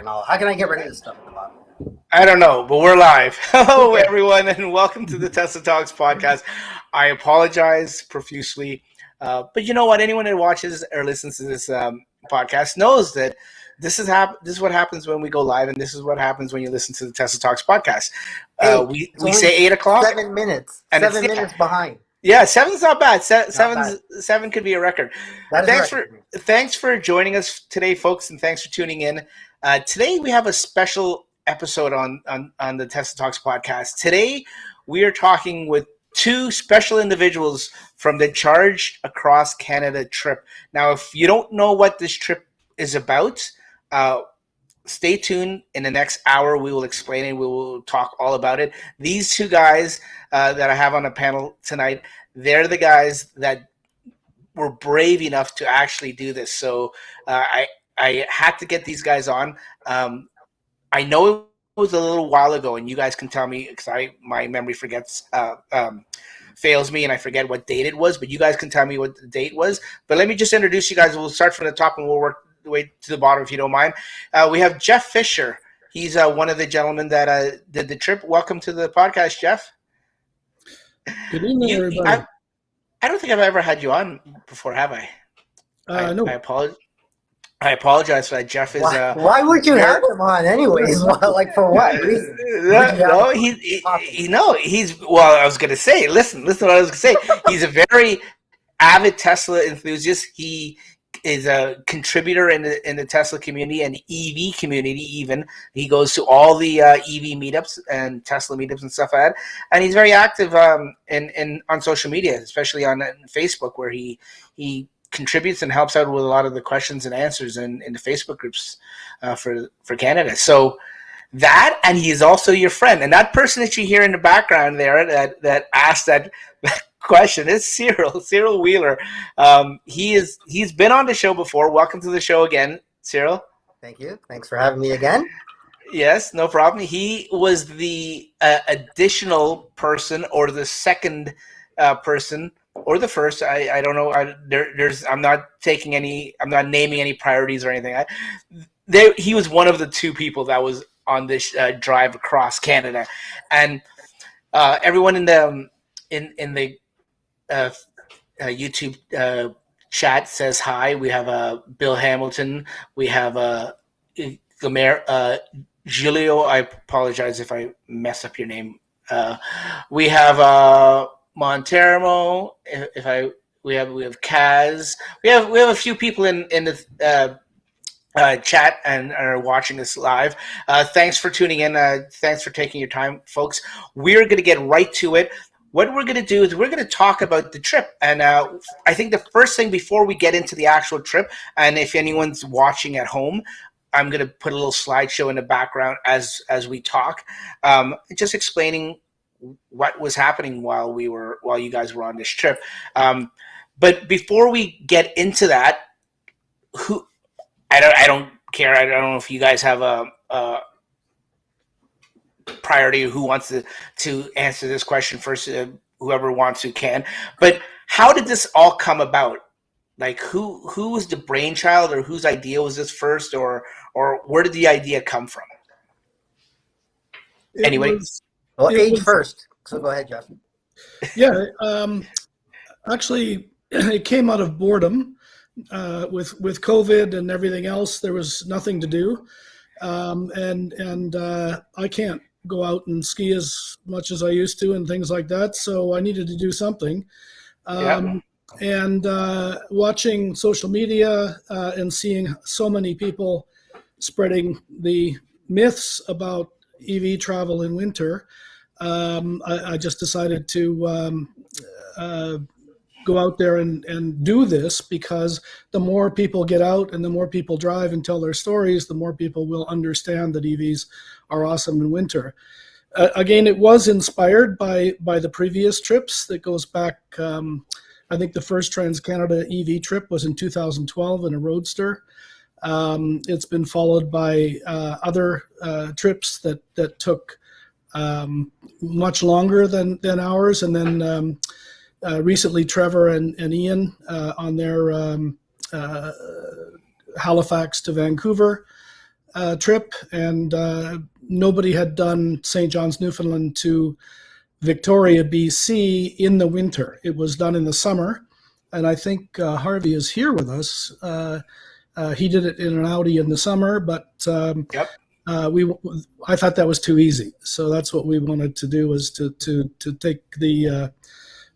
How can I get rid of this stuff at the bottom? I don't know, but we're live. Hello, everyone, and welcome to the Tesla Talks podcast. I apologize profusely, but you know what? Anyone that watches or listens to this podcast knows that this is what happens when we go live, and this is what happens when you listen to the Tesla Talks podcast. We say 8 o'clock. 7 minutes. And 7 minutes behind. Yeah, 7's not bad. Seven could be a record. Thanks for joining us today, folks, and thanks for tuning in. Today we have a special episode on the Tesla Talks podcast. Today we are talking with two special individuals from the Charge Across Canada trip. Now, if you don't know what this trip is about, stay tuned. In the next hour, we will explain it. We will talk all about it. These two guys that I have on the panel tonight, they're the guys that were brave enough to actually do this. So I had to get these guys on. I know it was a little while ago, and you guys can tell me because my memory fails me, and I forget what date it was. But you guys can tell me what the date was. But let me just introduce you guys. We'll start from the top, and we'll work the way to the bottom, if you don't mind. We have Jef Fisher. He's one of the gentlemen that did the trip. Welcome to the podcast, Jeff. Good evening, everybody. I don't think I've ever had you on before, have I? No. I apologize for that. Jeff is. Why would you have him on, anyways? Like, for what reason? No, he's. Well, I was going to say. Listen. What I was going to say. He's a very avid Tesla enthusiast. He is a contributor in the Tesla community and EV community. Even he goes to all the EV meetups and Tesla meetups and stuff like that. And he's very active in on social media, especially on Facebook, where he contributes and helps out with a lot of the questions and answers in the Facebook groups for Canada. So that, and he is also your friend. And that person that you hear in the background there that asked that question is Cyril Wheeler. He's been on the show before. Welcome to the show again, Cyril. Thank you. Thanks for having me again. Yes, no problem. He was the additional person, or the second person, or the first. I don't know. I'm not naming any priorities or anything. He was one of the two people that was on this drive across Canada, and everyone in the YouTube chat says hi. We have Bill Hamilton. We have Julio. I apologize if I mess up your name. We have Montermo. We have Kaz. We have a few people in the chat and are watching us live. Thanks for tuning in. Thanks for taking your time, folks. We're going to get right to it. What we're going to do is we're going to talk about the trip. And I think the first thing before we get into the actual trip, and if anyone's watching at home, I'm going to put a little slideshow in the background as we talk, just explaining what was happening while you guys were on this trip. But before we get into that, I don't care. I don't know if you guys have a priority, who wants to answer this question first. Whoever wants to can. But how did this all come about? Like, who was the brainchild, or whose idea was this first, or where did the idea come from? Age first. So go ahead, Jeff. Yeah, actually, it came out of boredom. With COVID and everything else, there was nothing to do, and I can't go out and ski as much as I used to and things like that. So I needed to do something. And watching social media and seeing so many people spreading the myths about EV travel in winter, I just decided to go out there and do this, because the more people get out and the more people drive and tell their stories, the more people will understand that EVs are awesome in winter. Again, it was inspired by the previous trips. That goes back, I think the first Trans-Canada EV trip was in 2012 in a Roadster. It's been followed by other trips that took much longer than ours, and then recently Trevor and Ian on their Halifax to Vancouver trip, and nobody had done St. John's, Newfoundland to Victoria, BC in the winter. It was done in the summer, and I think Harvey is here with us. He did it in an Audi in the summer, but Yep. I thought that was too easy. So that's what we wanted to do, was to take the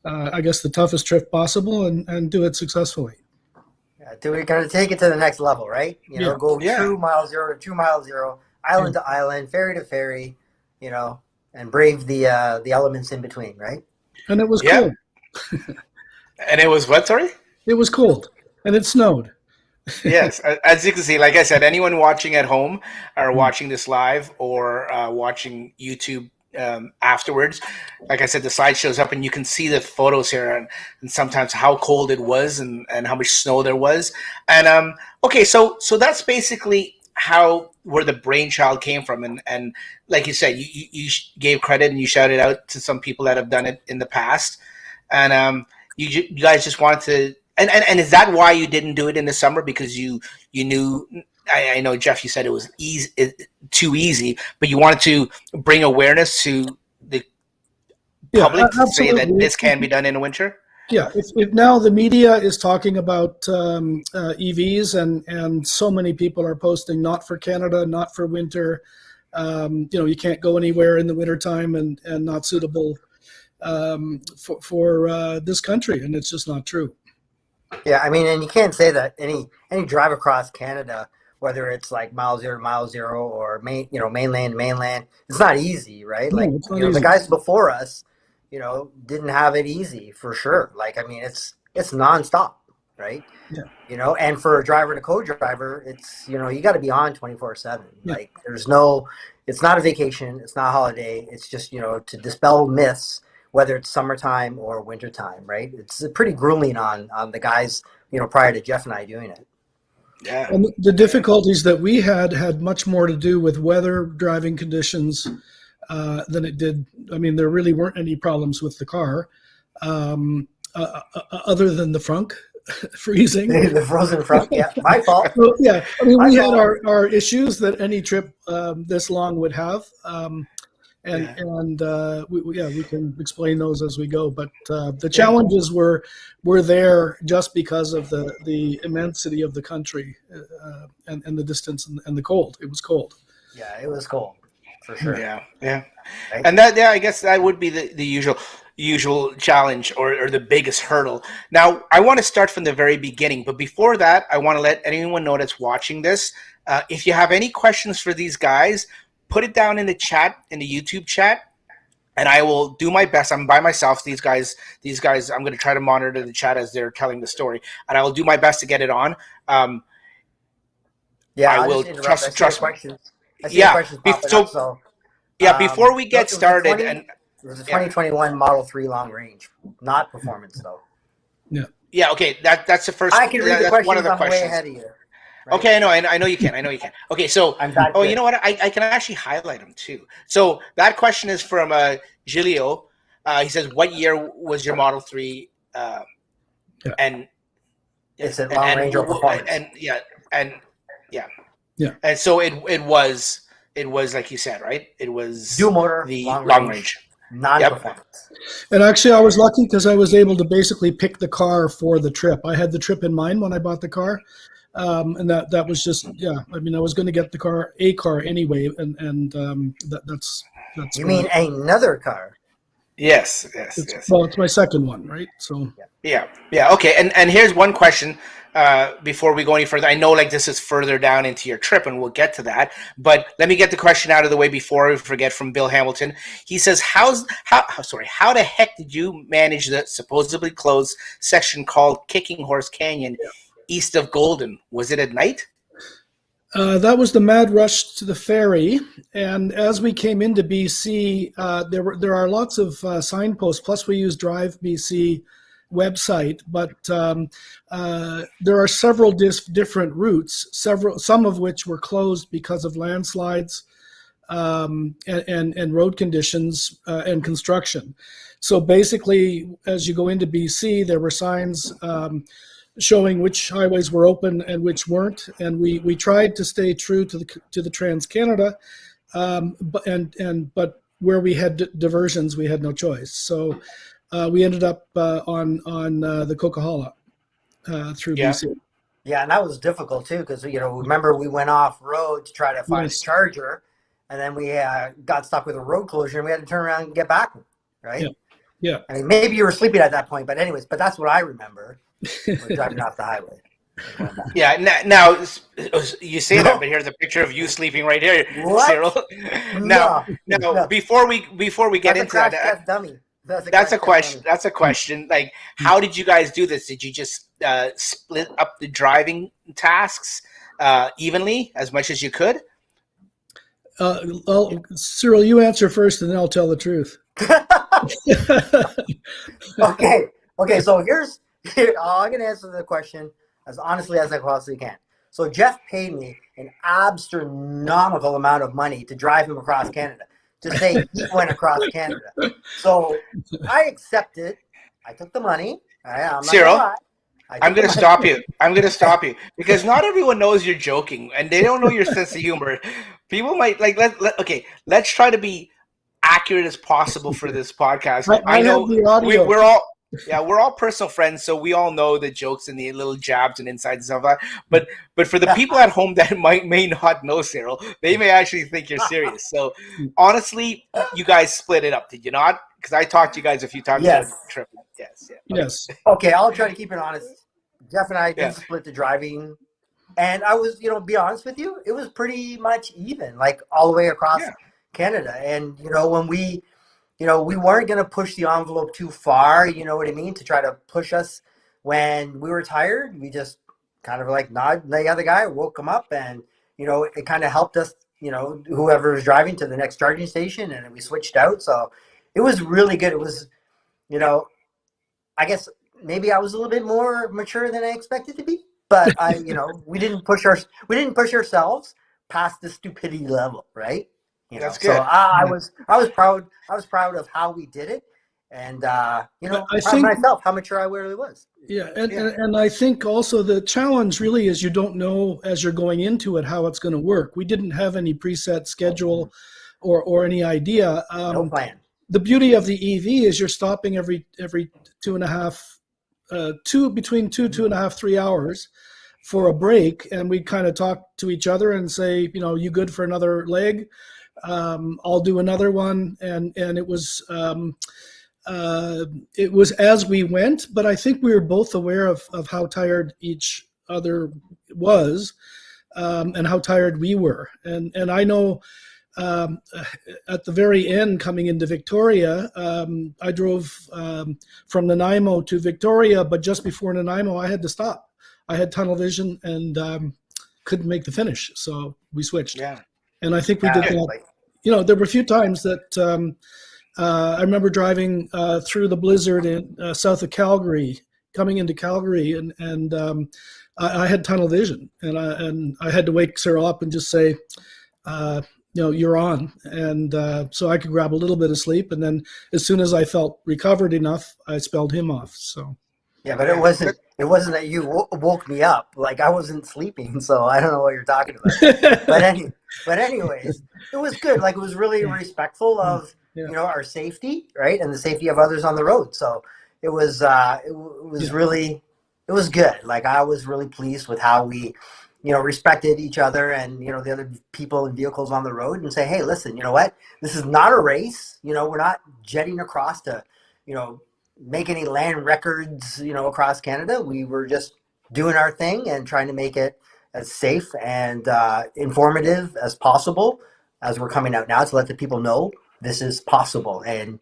I guess the toughest trip possible and do it successfully. Yeah, we got to take it to the next level, right? You know, go true mile zero to 2 mile zero, island to island, ferry to ferry, you know, and brave the elements in between, right? And it was cold. And it was what? Sorry? It was cold, and it snowed. Yes, as you can see, like I said, anyone watching at home or watching this live or watching YouTube afterwards, like I said, the slide shows up and you can see the photos here and sometimes how cold it was and how much snow there was. And okay, so that's basically where the brainchild came from. And like you said, you gave credit and you shouted out to some people that have done it in the past. And you guys just wanted to. And is that why you didn't do it in the summer? Because you knew, I know, Jeff, you said it was too easy, but you wanted to bring awareness to the public to say that this can be done in the winter? Yeah, if now the media is talking about EVs and so many people are posting not for Canada, not for winter, you can't go anywhere in the wintertime and not suitable for this country, and it's just not true. Yeah, I mean, and you can't say that any drive across Canada, whether it's like mile zero, or mainland, it's not easy, right? No, like it's not easy. The guys before us, didn't have it easy for sure. Like, I mean, it's nonstop, right? Yeah. And for a driver and a co-driver, it's you got to be on 24/7. Yeah. Like, it's not a vacation, it's not a holiday. It's just to dispel myths, whether it's summertime or wintertime, right? It's pretty grueling on the guys, prior to Jeff and I doing it. Yeah. And the difficulties that we had much more to do with weather, driving conditions, than it did. I mean, there really weren't any problems with the car, other than the frunk freezing. The frozen front, yeah, my fault. So, yeah, I mean, we had fault. our issues that any trip this long would have. We can explain those as we go. But the challenges were there just because of the immensity of the country and the distance and the cold. It was cold. Yeah, it was cold for sure. Yeah, yeah. Right? And I guess that would be the usual challenge or the biggest hurdle. Now, I want to start from the very beginning, but before that, I want to let anyone know that's watching this. If you have any questions for these guys, put it down in the chat, in the YouTube chat, and I will do my best. I'm by myself. These guys, I'm going to try to monitor the chat as they're telling the story, and I will do my best to get it on. I will trust me. Yeah. Before we get started, it was a 2021 Model 3 long range, not performance though. Yeah. Yeah. Okay. That's the first. I can read the questions. One of the I'm questions. way ahead of you. Right? Okay, I know you can. Okay, so you know what? I can actually highlight them too. So that question is from Gilio. He says, "What year was your Model 3?" And it's a long range or performance. And so it was like you said, right? It was dual motor, the long range. Non-performance. And actually, I was lucky because I was able to basically pick the car for the trip. I had the trip in mind when I bought the car. And that was just, I mean, I was going to get a car anyway, and that's. You mean another car? Yes. Well, it's my second one, right? So. Yeah. Okay. And here's one question before we go any further. I know this is further down into your trip, and we'll get to that. But let me get the question out of the way before we forget, from Bill Hamilton. He says, how the heck did you manage the supposedly closed section called Kicking Horse Canyon? Yeah. East of Golden? Was it at night? That was the mad rush to the ferry, and as we came into BC, there are lots of signposts. Plus, we use Drive BC website, but there are several different routes. Some of which were closed because of landslides and road conditions and construction. So basically, as you go into BC, there were signs. showing which highways were open and which weren't, and we tried to stay true to the Trans Canada, but where we had diversions, we had no choice. So we ended up on the Coquihalla through BC. Yeah, and that was difficult too because remember we went off road to try to find a charger, and then we got stuck with a road closure, and we had to turn around and get back, right? Yeah. I mean, maybe you were sleeping at that point, but anyways, that's what I remember. We're driving off the highway. Yeah. Now you say that, but here's a picture of you sleeping right here, what? Cyril. Now, before we get into that, dummy. That's a question. That's a question. Like, how did you guys do this? Did you just split up the driving tasks evenly as much as you could? Well, Cyril, you answer first, and then I'll tell the truth. Okay. So here, I'm going to answer the question as honestly as I possibly can. So Jef paid me an astronomical amount of money to drive him across Canada, to say he went across Canada. So I accepted. I took the money. I'm Cyril, I'm going to stop you. I'm going to stop you because not everyone knows you're joking, and they don't know your sense of humor. People might let's try to be accurate as possible for this podcast. I know we're all personal friends, so we all know the jokes and the little jabs and insides and stuff like that. But for the people at home that may not know Cyril, they may actually think you're serious. So honestly, you guys split it up, did you not? Because I talked to you guys a few times. Yes. Yes. Okay, I'll try to keep it honest. Jeff and I did split the driving, and I was, be honest with you, it was pretty much even, like all the way across Canada. And when we weren't going to push the envelope too far, you know what I mean, to try to push us when we were tired. We just kind of like nodded the other guy, woke him up, and, it kind of helped us, whoever was driving to the next charging station, and we switched out. So it was really good. It was, I guess maybe I was a little bit more mature than I expected to be, but we didn't push ourselves past the stupidity level, right? That's good. So I was proud. I was proud of how we did it, and I think myself how mature I really was. Yeah, and I think also the challenge really is you don't know as you're going into it how it's going to work. We didn't have any preset schedule or any idea. No plan. The beauty of the EV is you're stopping every 2.5, between 2.5, 3 hours for a break, and we kind of talk to each other and say, you good for another leg? I'll do another one, and it was as we went, but I think we were both aware of how tired each other was, and how tired we were, and I know at the very end coming into Victoria, I drove from Nanaimo to Victoria, but just before Nanaimo I had to stop. I had tunnel vision and couldn't make the finish, so we switched. Yeah. And I think we did that. There were a few times that I remember driving through the blizzard in south of Calgary, coming into Calgary, and I had tunnel vision, and I had to wake Cyril up and just say, you're on, and so I could grab a little bit of sleep, and then as soon as I felt recovered enough, I spelled him off. So. Yeah, but it wasn't that you woke me up. Like I wasn't sleeping, so I don't know what you're talking about. but anyways, it was good. Like it was really respectful of our safety, right, and the safety of others on the road. So it was really good. Like I was really pleased with how we, respected each other and the other people and vehicles on the road, and say, hey, listen, you know what? This is not a race. We're not jetting across to, make any land records, across Canada. We were just doing our thing and trying to make it as safe and informative as possible as we're coming out now to let the people know this is possible. And,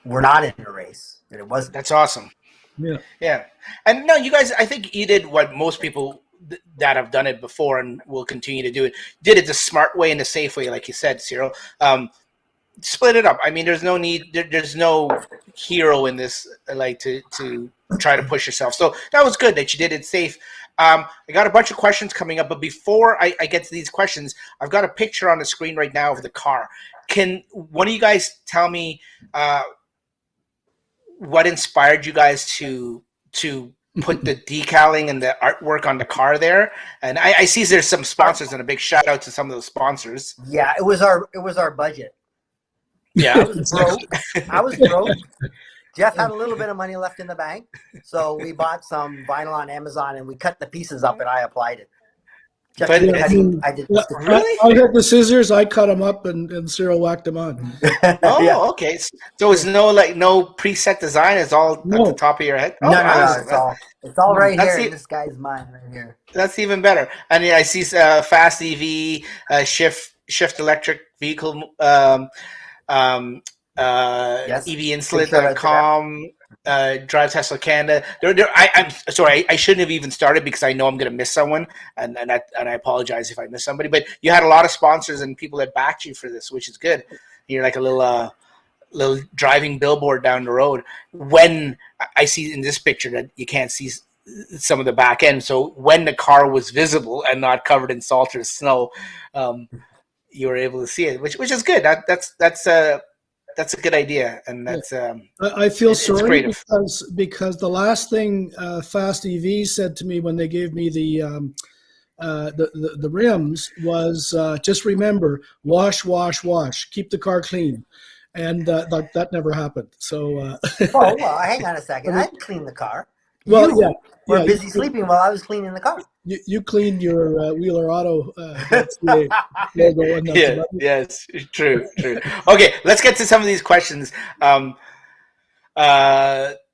we're not in a race. And it wasn't. That's awesome. Yeah. Yeah. And no, you guys, I think you did what most people that have done it before and will continue to do it, did it the smart way and the safe way, like you said, Cyril. Split it up. I mean, there's no need. There's no hero in this, like to try to push yourself. So that was good that you did it safe. I got a bunch of questions coming up, but before I get to these questions, I've got a picture on the screen right now of the car. Can one of you guys tell me what inspired you guys to put the decaling and the artwork on the car there. And I see there's some sponsors, and a big shout out to some of those sponsors. Yeah, it was our budget. Yeah, I was broke. Jeff had a little bit of money left in the bank, so we bought some vinyl on Amazon and we cut the pieces up and I applied it. Jeff But did I cutting, I did. Really? I had the scissors. I cut them up, and Cyril whacked them on. Oh, Yeah. okay. So it's no preset design. It's all at the top of your head. No, awesome. It's all right That's here in this guy's mind right here. That's even better. And I see fast EV, shift electric vehicle, Yes. EVinsulet.com, Drive Tesla Canada. I'm sorry, I shouldn't have even started because I know I'm going to miss someone, and I apologize if I miss somebody. But you had a lot of sponsors and people that backed you for this, which is good. You're like a little driving billboard down the road. When I see in this picture that you can't see some of the back end, so when the car was visible and not covered in salt or snow, you were able to see it, which is good. That's a good idea, and that's. I feel sorry because the last thing Fast EV said to me when they gave me the rims was just remember wash, keep the car clean, and that never happened. So. Well, hang on a second. I didn't clean the car. Well, you were busy sleeping while I was cleaning the car. You cleaned your Wheeler Auto logo. And yes, true. Okay, let's get to some of these questions.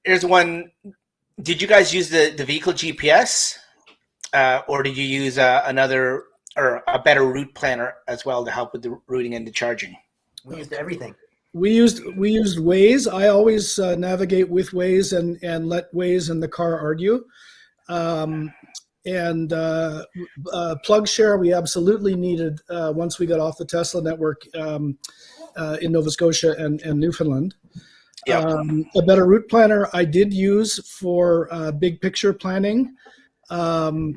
Here's one. Did you guys use the vehicle GPS, or did you use another or a better route planner as well to help with the routing and the charging? We used everything. We used Waze. I always navigate with Waze and let Waze and the car argue. And plug share we absolutely needed once we got off the Tesla network in Nova Scotia and Newfoundland. Yeah. A better route planner I did use for big picture planning. But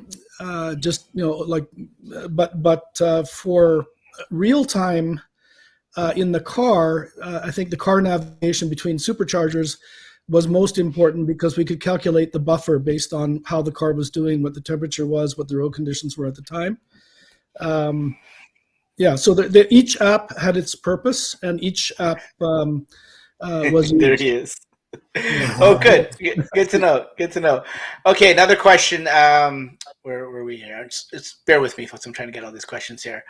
for real time in the car, I think the car navigation between superchargers was most important because we could calculate the buffer based on how the car was doing, what the temperature was, what the road conditions were at the time. So each app had its purpose, and each app was there he is. Oh, good to know. Okay, another question. Where were we here? Just bear with me, folks. I'm trying to get all these questions here.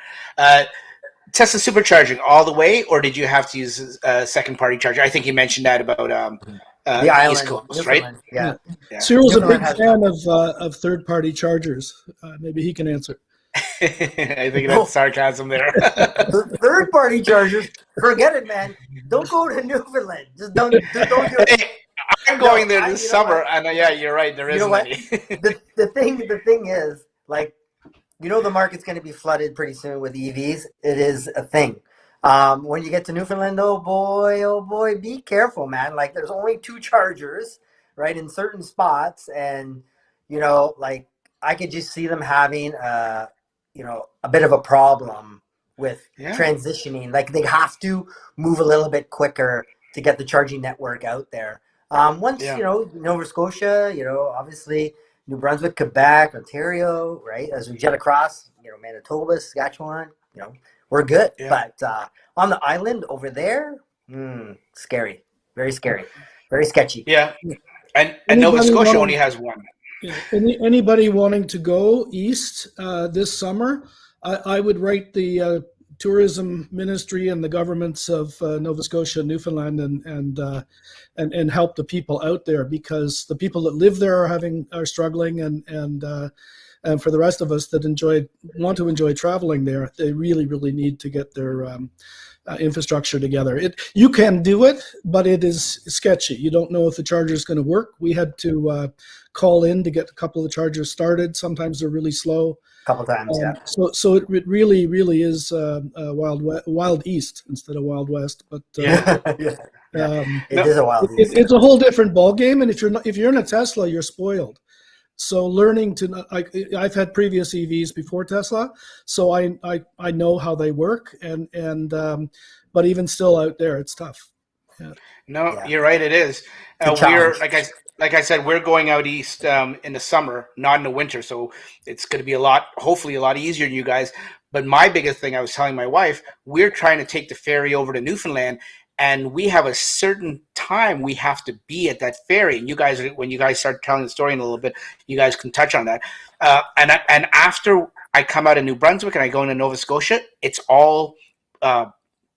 Tesla supercharging all the way, or did you have to use a second-party charger? I think you mentioned that about the island, East Coast, right? Yeah. Cyril's a big fan of third-party chargers. Maybe he can answer. I think that's sarcasm there. The third-party chargers, forget it, man. Don't go to Newfoundland. Just don't do it. Hey, I'm going there this summer, and you're right. There isn't any. The thing is, like, the market's going to be flooded pretty soon with EVs. It is a thing. When you get to Newfoundland, oh boy, be careful, man. Like, there's only 2 chargers, right, in certain spots, and like, I could just see them having a bit of a problem with transitioning. Like, they have to move a little bit quicker to get the charging network out there. Once Nova Scotia, obviously New Brunswick, Quebec, Ontario, right? As we jet across, Manitoba, Saskatchewan, we're good. Yeah. But on the island over there, scary, very scary, very sketchy. Yeah, and Nova Scotia only has one. Yeah. Anybody wanting to go east this summer, I would write the tourism ministry and the governments of Nova Scotia and Newfoundland and help the people out there, because the people that live there are struggling, and for the rest of us that want to enjoy traveling there, they really need to get their infrastructure together. You can do it, but it is sketchy. You don't know if the charger is going to work. We had to call in to get a couple of chargers started. Sometimes they're really slow. A couple times, yeah. So it really is wild east instead of wild west. But it is a wild east. It's a whole different ball game, and if you're in a Tesla, you're spoiled. So learning I've had previous EVs before Tesla, so I know how they work, and but even still out there, it's tough. Yeah. No, Yeah. you're right. It is. We're like I said, we're going out east in the summer, not in the winter. So it's going to be hopefully a lot easier than you guys. But my biggest thing, I was telling my wife, we're trying to take the ferry over to Newfoundland, and we have a certain time we have to be at that ferry. And you guys, when you guys start telling the story in a little bit, you guys can touch on that. And after I come out of New Brunswick and I go into Nova Scotia, it's all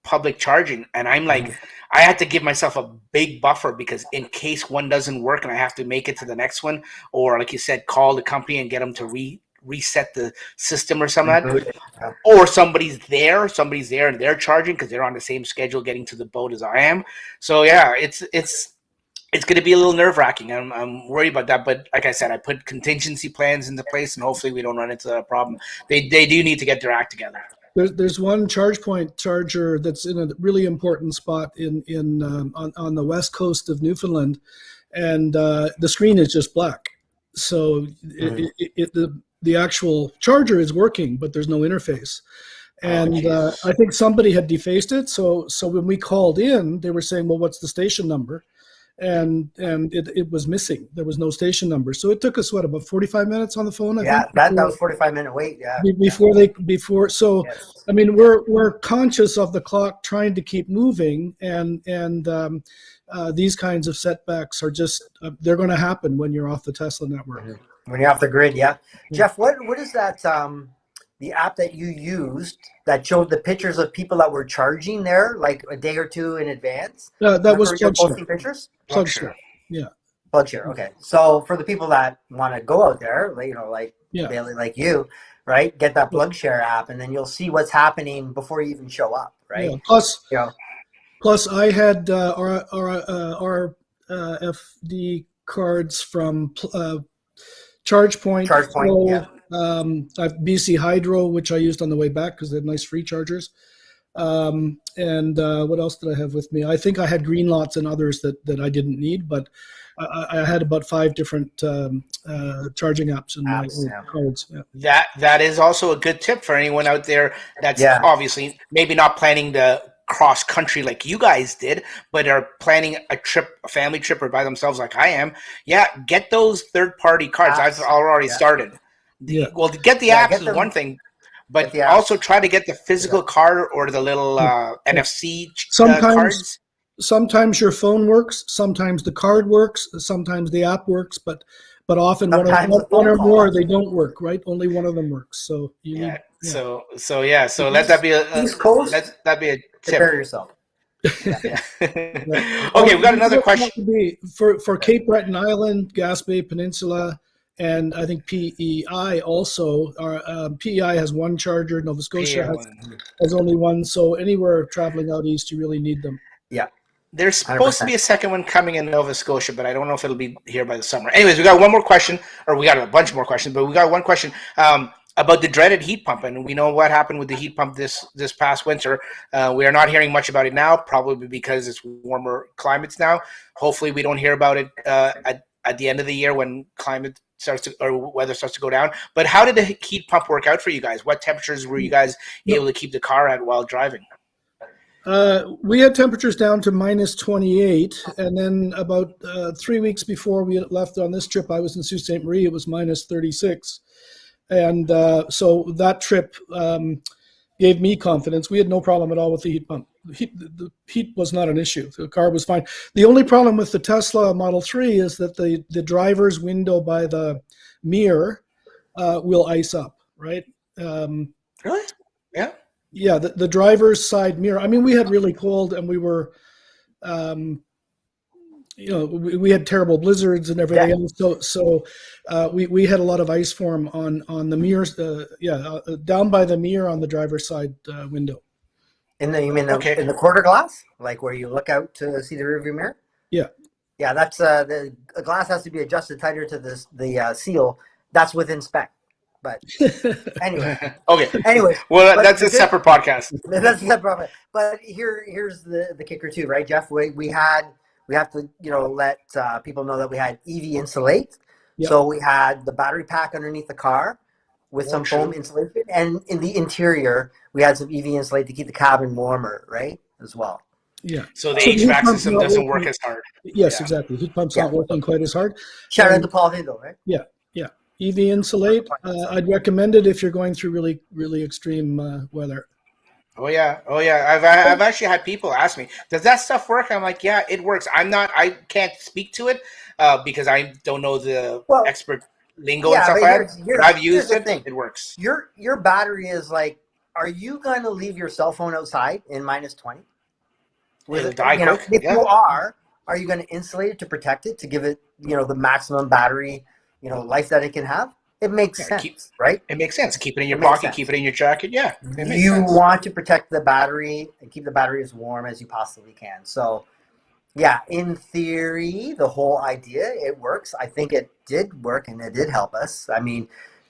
public charging, and I'm like, I had to give myself a big buffer because in case one doesn't work and I have to make it to the next one, or like you said, call the company and get them to reset the system or something like that. Or somebody's there and they're charging because they're on the same schedule getting to the boat as I am. So yeah, it's going to be a little nerve-wracking. I'm worried about that, but like I said, I put contingency plans into place, and hopefully we don't run into that problem. They do need to get their act together. There's one ChargePoint charger that's in a really important spot on the west coast of Newfoundland, and the screen is just black. So the actual charger is working, but there's no interface. And I think somebody had defaced it. So when we called in, they were saying, "Well, what's the station number?" And it was missing. There was no station number. So it took us about 45 minutes on the phone. I think, that was 45-minute wait. Yeah. Before. So, yes. I mean, we're conscious of the clock, trying to keep moving, and these kinds of setbacks are just they're going to happen when you're off the Tesla network. When you're off the grid, yeah. Jeff, what is that? The app that you used that showed the pictures of people that were charging there, like a day or two in advance. That was posting pictures. PlugShare. Yeah. PlugShare. Okay. So for the people that want to go out there, like Bailey, like you, right? Get that PlugShare app, and then you'll see what's happening before you even show up, right? Yeah. Plus, I had our FD cards from ChargePoint. ChargePoint. I have BC Hydro, which I used on the way back because they have nice free chargers. And what else did I have with me? I think I had Green Lots and others that I didn't need, but I had about 5 different charging apps in my cards. Yeah. That is also a good tip for anyone out there that's obviously maybe not planning the cross country like you guys did, but are planning a family trip, or by themselves like I am. Yeah, get those third-party cards. I've already started. Yeah. Well, to get the apps is one thing, but also try to get the physical card or the little NFC cards. Sometimes your phone works, sometimes the card works, sometimes the app works, but often one or more they don't work, right? Only one of them works. So So let that be a East Coast. Let that be a tip. Prepare yourself. Okay, we've got another question. For Cape Breton Island, Gaspé Peninsula, and I think PEI also. PEI has one charger. Nova Scotia has only one. So anywhere traveling out east, you really need them. Yeah. There's supposed to be a second one coming in Nova Scotia, but I don't know if it'll be here by the summer. Anyways, we got one more question, or we got a bunch more questions, but we got one question about the dreaded heat pump. And we know what happened with the heat pump this past winter. We are not hearing much about it now, probably because it's warmer climates now. Hopefully we don't hear about it at the end of the year when weather starts to go down. But how did the heat pump work out for you guys? What temperatures were you guys able to keep the car at while driving? We had temperatures down to minus 28, and then about 3 weeks before we left on this trip, I was in Sault Ste. Marie, it was minus 36. And so that trip gave me confidence. We had no problem at all with the heat pump. The heat was not an issue. The car was fine. The only problem with the Tesla Model 3 is that the driver's window by the mirror will ice up, right? Really? Yeah. Yeah, the driver's side mirror. I mean, we had really cold, and we were, we had terrible blizzards and everything else. So we had a lot of ice form on the mirrors. Down by the mirror on the driver's side window. In the quarter glass, like where you look out to see the rearview mirror? Yeah. Yeah, that's the glass has to be adjusted tighter to the seal. That's within spec. But anyway. Okay. Anyway. Well, that's a separate podcast. That's a separate. But here's the kicker too, right, Jeff? We have to let people know that we had EV Insulate. Yep. So we had the battery pack underneath the car with some foam insulation, and in the interior we had some EV Insulate to keep the cabin warmer, right, as well. Yeah. So the HVAC system doesn't work as hard. Yes, exactly. Heat pump's not working quite as hard. Shout out to Paul Hindle, right? Yeah. EV Insulate. I'd recommend it if you're going through really, really extreme weather. Oh yeah. I've actually had people ask me, "Does that stuff work?" I'm like, "Yeah, it works." I can't speak to it because I don't know the expert lingo and stuff like that. But I've used it. It works. Your battery is like, are you going to leave your cell phone outside in -20? If you are you going to insulate it to protect it, to give it, the maximum battery, life that it can have? It makes sense, right? It makes sense. Keep it in your pocket, keep it in your jacket. Yeah. You want to protect the battery and keep the battery as warm as you possibly can. So, yeah, in theory, the whole idea, it works. I think it did work and it did help us. I mean,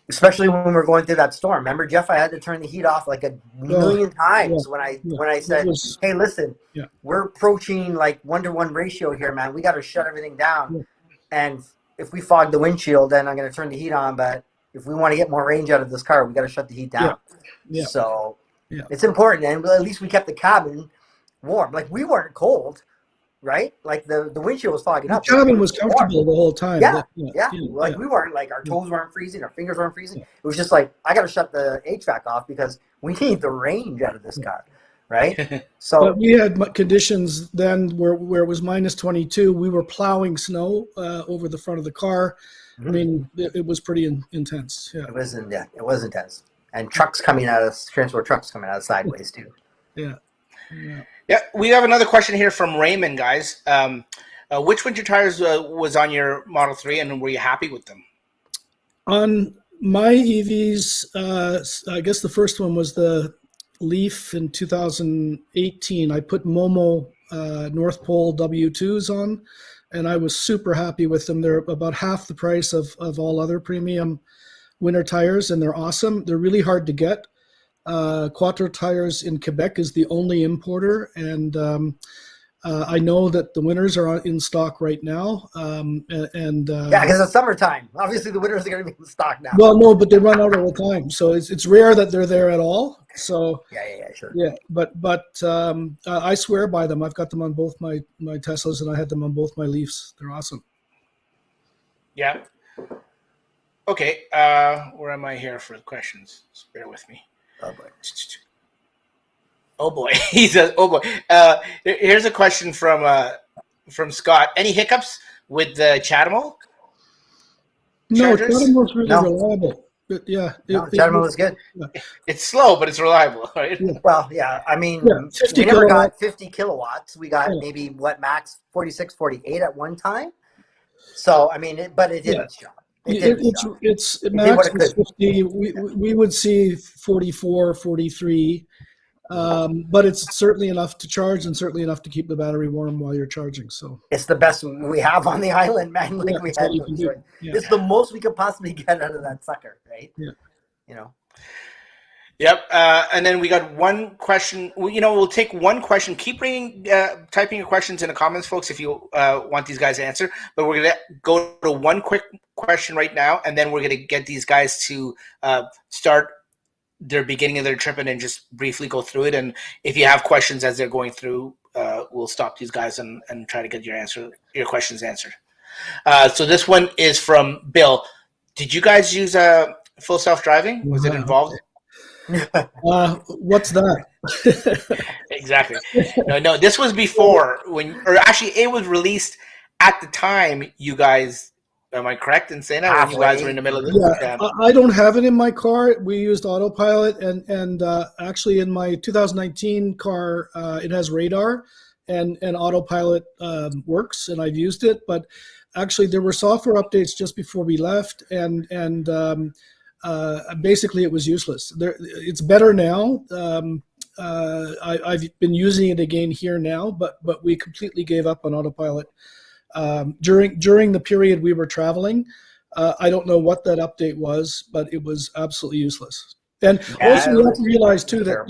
especially when we were going through that storm. Remember, Jeff, I had to turn the heat off like a million times when I said, hey, listen, we're approaching like 1-to-1 ratio here, man. We got to shut everything down. And if we fog the windshield, then I'm going to turn the heat on. But if we want to get more range out of this car, we got to shut the heat down. So it's important. And at least we kept the cabin warm. Like, we weren't cold, right? Like the windshield was fogging up. The cabin was comfortable the whole time. Like we weren't, like, our toes weren't freezing, our fingers weren't freezing. It was just like, I got to shut the HVAC off because we need the range out of this car. Right. So but we had conditions then where it was -22. We were plowing snow over the front of the car. I mean, it was pretty intense. Yeah. It was intense. And transport trucks coming out sideways too. Yeah. We have another question here from Raymond, guys. Which winter tires was on your Model 3, and were you happy with them? On my EVs, I guess the first one was the Leaf in 2018. I put Momo North Pole W2s on, and I was super happy with them. They're about half the price of all other premium winter tires, and they're awesome. They're really hard to get. Quattro Tires in Quebec is the only importer, and I know that the winters are in stock right now. Because it's summertime. Obviously, the winters are going to be in stock now. Well, no, but they run out all the time, so it's rare that they're there at all. So sure. Yeah, but I swear by them. I've got them on both my Teslas, and I had them on both my Leafs. They're awesome. Yeah. Okay. Where am I here for the questions? Just bear with me. Oh boy. He says, oh boy. Here's a question from Scott. Any hiccups with the Chatamo? No, Chatamo's really reliable. But Chatamo was good. Yeah. It's slow, but it's reliable, right? Yeah. Well, I mean, 50 we never kilowatts. got 50 kilowatts. We got maybe max 46, 48 at one time. So, I mean, it did its job. It max was 50. We would see 44, 43. But it's certainly enough to charge and certainly enough to keep the battery warm while you're charging. So it's the best we have on the island, man. Like it's the most we could possibly get out of that sucker, right? Yeah. Yep. And then we got one question. We'll take one question. Keep typing your questions in the comments, folks, if you want these guys to answer. But we're going to go to one quick question right now, and then we're going to get these guys to start their beginning of their trip and then just briefly go through it. And if you have questions as they're going through, we'll stop these guys and try to get your questions answered. So this one is from Bill. Did you guys use full self-driving? Was it involved? What's that? Exactly. No, this was before it was released at the time you guys. Am I correct in saying that? When you guys were in the middle of this? Yeah, I don't have it in my car. We used Autopilot, and actually in my 2019 car, it has radar, and Autopilot works, and I've used it. But actually, there were software updates just before we left, and basically it was useless. It's better now. I've been using it again here now, but we completely gave up on Autopilot. During the period we were traveling, I don't know what that update was, but it was absolutely useless. And also you have to realize too that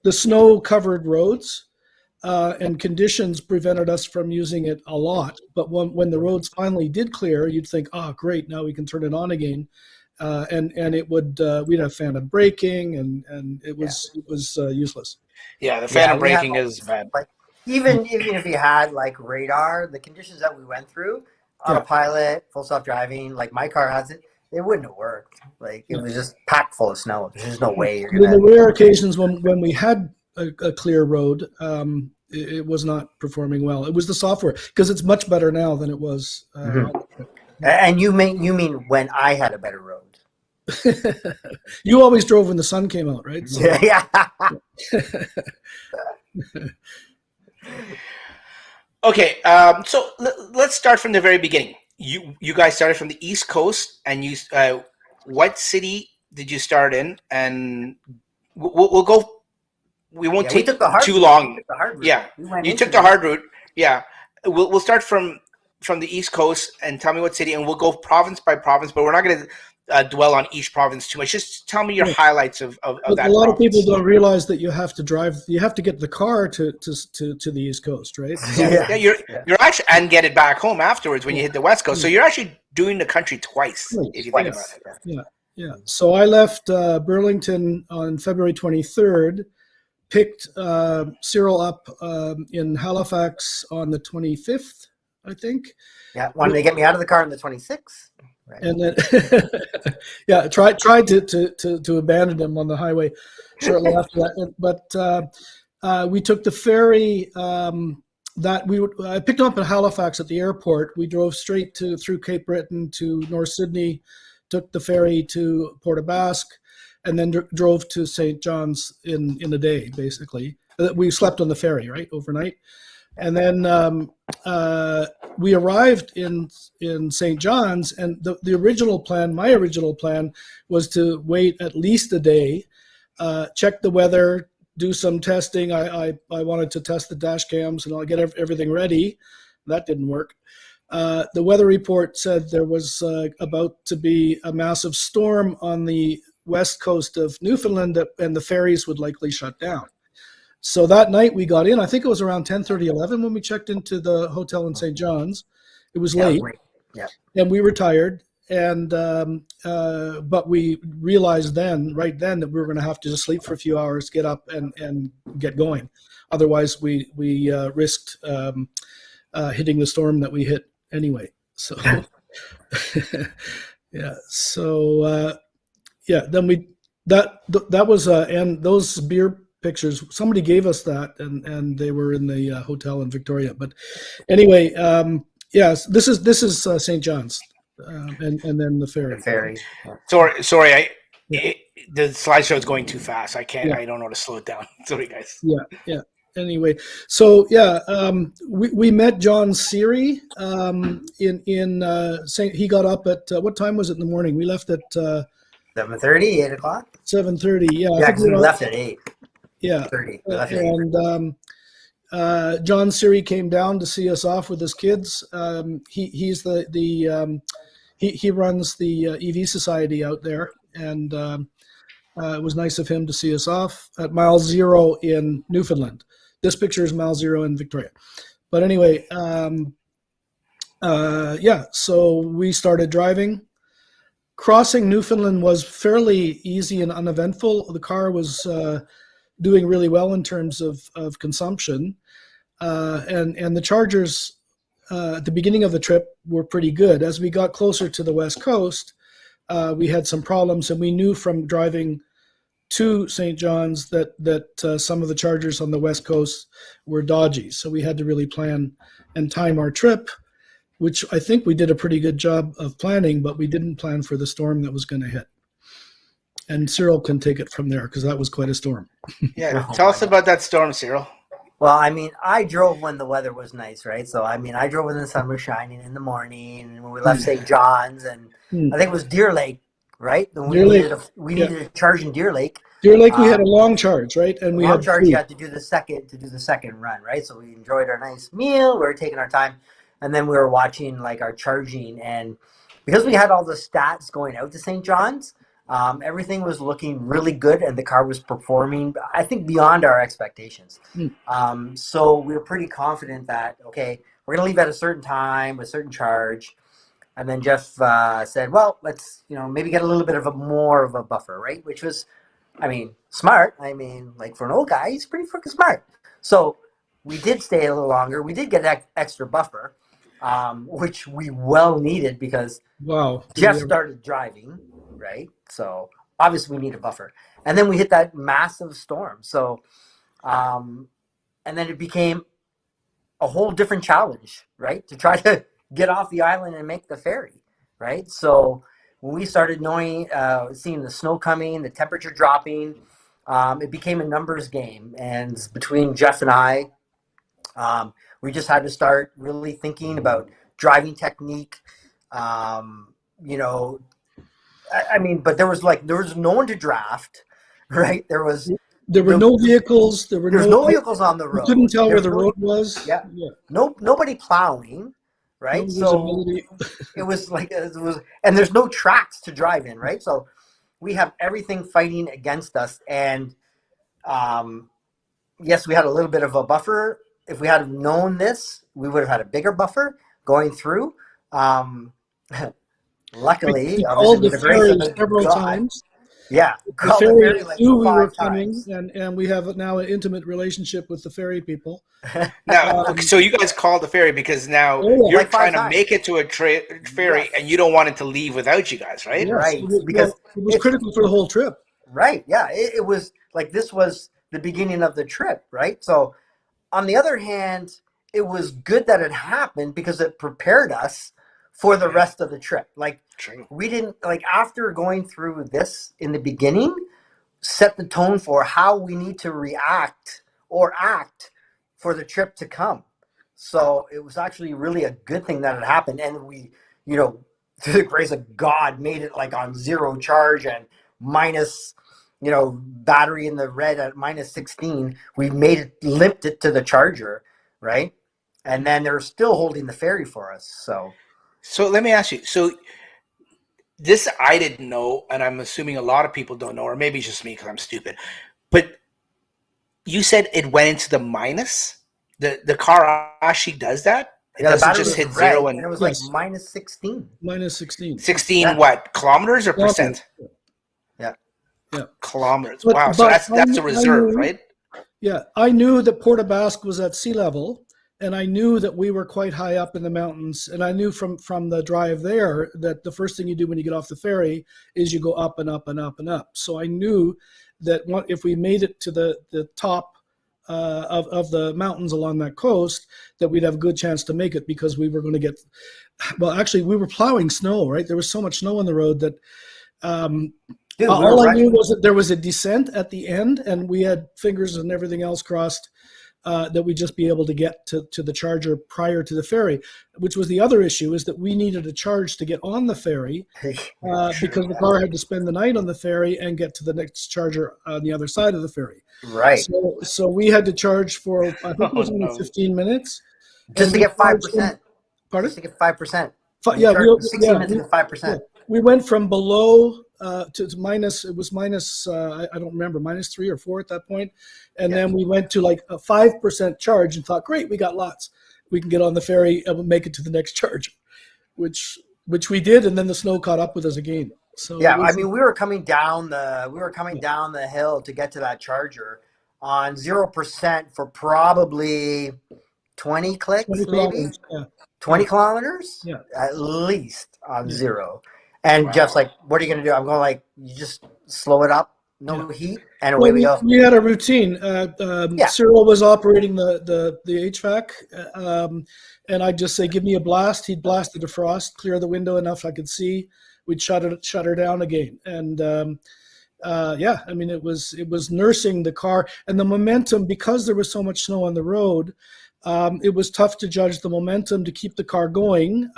the snow-covered roads and conditions prevented us from using it a lot. But when the roads finally did clear, you'd think, oh, great, now we can turn it on again. And it would we'd have phantom braking, and it was useless. Yeah, the phantom braking is bad. even if you had like radar, the conditions that we went through, autopilot, full self driving, like my car has it, it wouldn't have worked. Like it was just packed full of snow. There's just no way you're gonna. In the rare occasions when we had a clear road, it was not performing well. It was the software, because it's much better now than it was. And you mean when I had a better road? You always drove when the sun came out, right? So. Yeah. Okay, so let's start from the very beginning. You guys started from the East Coast, and you what city did you start in? And we'll go. We won't take too long. Yeah, you took the hard route. Yeah, we'll start from the East Coast and tell me what city, and we'll go province by province. But we're not going to dwell on each province too much. Just tell me your highlights of that. A lot of people don't realize that you have to drive. You have to get the car to the East Coast, right? Yeah, you're actually, and get it back home afterwards when you hit the West Coast. So you're actually doing the country twice, if you think about it. Yeah. So I left Burlington on February 23rd. Picked Cyril up in Halifax on the 25th, I think. Yeah, wanted to get me out of the car on the 26th. Right. And then, tried to abandon him on the highway shortly after that. But we took the ferry I picked him up in Halifax at the airport. We drove straight through Cape Breton to North Sydney, took the ferry to Port aux Basques, and then drove to St. John's in a day, basically. We slept on the ferry, right, overnight. And then we arrived in St. John's, and the original plan, my original plan, was to wait at least a day, check the weather, do some testing. I wanted to test the dash cams and I'll get everything ready. That didn't work. The weather report said there was about to be a massive storm on the west coast of Newfoundland, and the ferries would likely shut down. So that night we got in. I think it was around 10:30, 11 when we checked into the hotel in St. John's. It was late, and we were tired. And but we realized right then that we were going to have to just sleep for a few hours, get up, and get going. Otherwise, we risked hitting the storm that we hit anyway. So yeah. So then that was and those beer pictures, somebody gave us that, and they were in the hotel in Victoria. But anyway, yes, this is St. John's, and then the ferry. Sorry, the slideshow is going too fast. I can't. Yeah. I don't know how to slow it down. Sorry, guys. Yeah. Anyway, so we met John Seary in St. He got up at what time was it in the morning? We left at 7:30, 8 o'clock. 7:30. Yeah, because we left at 8. Yeah, 30. And John Seary came down to see us off with his kids. He's he runs the EV Society out there, and it was nice of him to see us off at Mile Zero in Newfoundland. This picture is Mile Zero in Victoria. But anyway, so we started driving. Crossing Newfoundland was fairly easy and uneventful. The car was doing really well in terms of consumption. And the chargers at the beginning of the trip were pretty good. As we got closer to the West Coast, we had some problems, and we knew from driving to St. John's that some of the chargers on the West Coast were dodgy. So we had to really plan and time our trip, which I think we did a pretty good job of planning, but we didn't plan for the storm that was going to hit. And Cyril can take it from there, because that was quite a storm. Yeah, tell us about that storm, Cyril. Well, I mean, I drove when the weather was nice, right? So, I mean, I drove when the sun was shining in the morning, and when we left St. John's, and I think it was Deer Lake, right? We needed a charge in Deer Lake. Deer Lake, we had a long charge, right? And we had charge. You had to do the second run, right? So we enjoyed our nice meal. We were taking our time, and then we were watching like our charging, and because we had all the stats going out to St. John's, everything was looking really good, and the car was performing, I think, beyond our expectations. So we were pretty confident that, okay, we're going to leave at a certain time, with a certain charge. And then Jeff said, well, let's, maybe get a little bit of more of a buffer, right? Which was, smart. I mean, like for an old guy, he's pretty freaking smart. So we did stay a little longer. We did get extra buffer, which we well needed because Jef started driving, right? So obviously we need a buffer. And then we hit that massive storm. So, and then it became a whole different challenge, right? To try to get off the island and make the ferry, right? So when we started knowing, seeing the snow coming, the temperature dropping, it became a numbers game. And between Jef and I, we just had to start really thinking about driving technique. You know, I mean, but there was no one to draft, right? There were no vehicles. There were no vehicles on the road. You couldn't tell where the road was. Yeah. Nobody plowing, right? No it was and there's no tracks to drive in, right? So we have everything fighting against us. And yes, we had a little bit of a buffer. If we had known this, we would have had a bigger buffer going through. Luckily, we called the ferry several times. Yeah, the ferry knew we were coming, and we have now an intimate relationship with the ferry people. Now, so you guys called the ferry because now you're trying to make it to a ferry, and you don't want it to leave without you guys, right? Yes, right, because it was critical for the whole trip. Right, yeah, it was like this was the beginning of the trip, right? So, on the other hand, it was good that it happened because it prepared us for the rest of the trip. Like, we didn't, like, after going through this in the beginning, set the tone for how we need to react or act for the trip to come. So it was actually really a good thing that it happened. And we, you know, through the grace of God, made it like on zero charge and minus, you know, battery in the red at minus 16. We limped it to the charger, right? And then they're still holding the ferry for us. So let me ask you. So this I didn't know, and I'm assuming a lot of people don't know, or maybe it's just me because I'm stupid. But you said it went into the minus? The car actually does that? It doesn't just hit zero and it was like minus 16. Minus 16. 16 what? Kilometers or percent? Yeah. Yeah. Kilometers. Wow. So that's a reserve, right? Yeah. I knew that Port aux Basques was at sea level. And I knew that we were quite high up in the mountains. And I knew from the drive there that the first thing you do when you get off the ferry is you go up and up and up and up. So I knew that if we made it to the top of the mountains along that coast, that we'd have a good chance to make it because we were going to get, well, actually, we were plowing snow, right? There was so much snow on the road that all I knew was that there was a descent at the end, and we had fingers and everything else crossed that we'd just be able to get to the charger prior to the ferry, which was the other issue, is that we needed a charge to get on the ferry because the car had to spend the night on the ferry and get to the next charger on the other side of the ferry. Right. So we had to charge for, I think it was only 15 minutes. Just to get 5%. Pardon? Just to get 5%. Yeah, 16 minutes to get 5%. Yeah. We went from below to minus, it was minus, I don't remember, minus 3 or 4 at that point. And then we went to like a 5% charge and thought, great, we got lots. We can get on the ferry and we'll make it to the next charge, which we did. And then the snow caught up with us again. So yeah, I mean, we were coming down the hill to get to that charger on 0% for probably 20 clicks, 20 maybe 20 kilometers, at least on zero. And Jeff's like, "What are you gonna do?" I'm going like, "You just slow it up, no heat, and away we go." We had a routine. Cyril was operating the HVAC, and I'd just say, "Give me a blast." He'd blast the defrost, clear the window enough I could see. We'd shut her down again, and I mean, it was nursing the car and the momentum because there was so much snow on the road. It was tough to judge the momentum to keep the car going.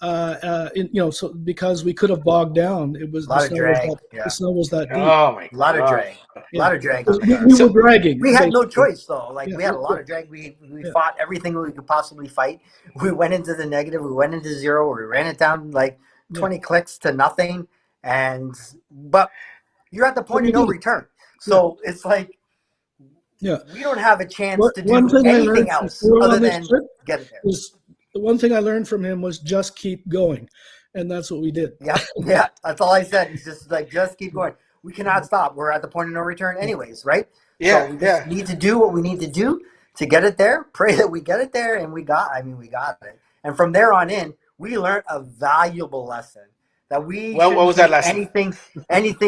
So because we could have bogged down. It was a lot of drag. The snow was that deep. Oh my God. A lot of drag. A lot of drag. We were dragging. We had no choice though. Like we had a lot of drag. We fought everything we could possibly fight. We went into the negative. We went into zero. We ran it down like 20 clicks to nothing. But you're at the point of no return. So it's like, we don't have a chance to do anything else other than get it there. The one thing I learned from him was just keep going. And that's what we did. Yeah. That's all I said. He's just like, just keep going. We cannot stop. We're at the point of no return anyways, right? Yeah. So we just need to do what we need to do to get it there, pray that we get it there, and we got it. And from there on in, we learned a valuable lesson that we what was that lesson?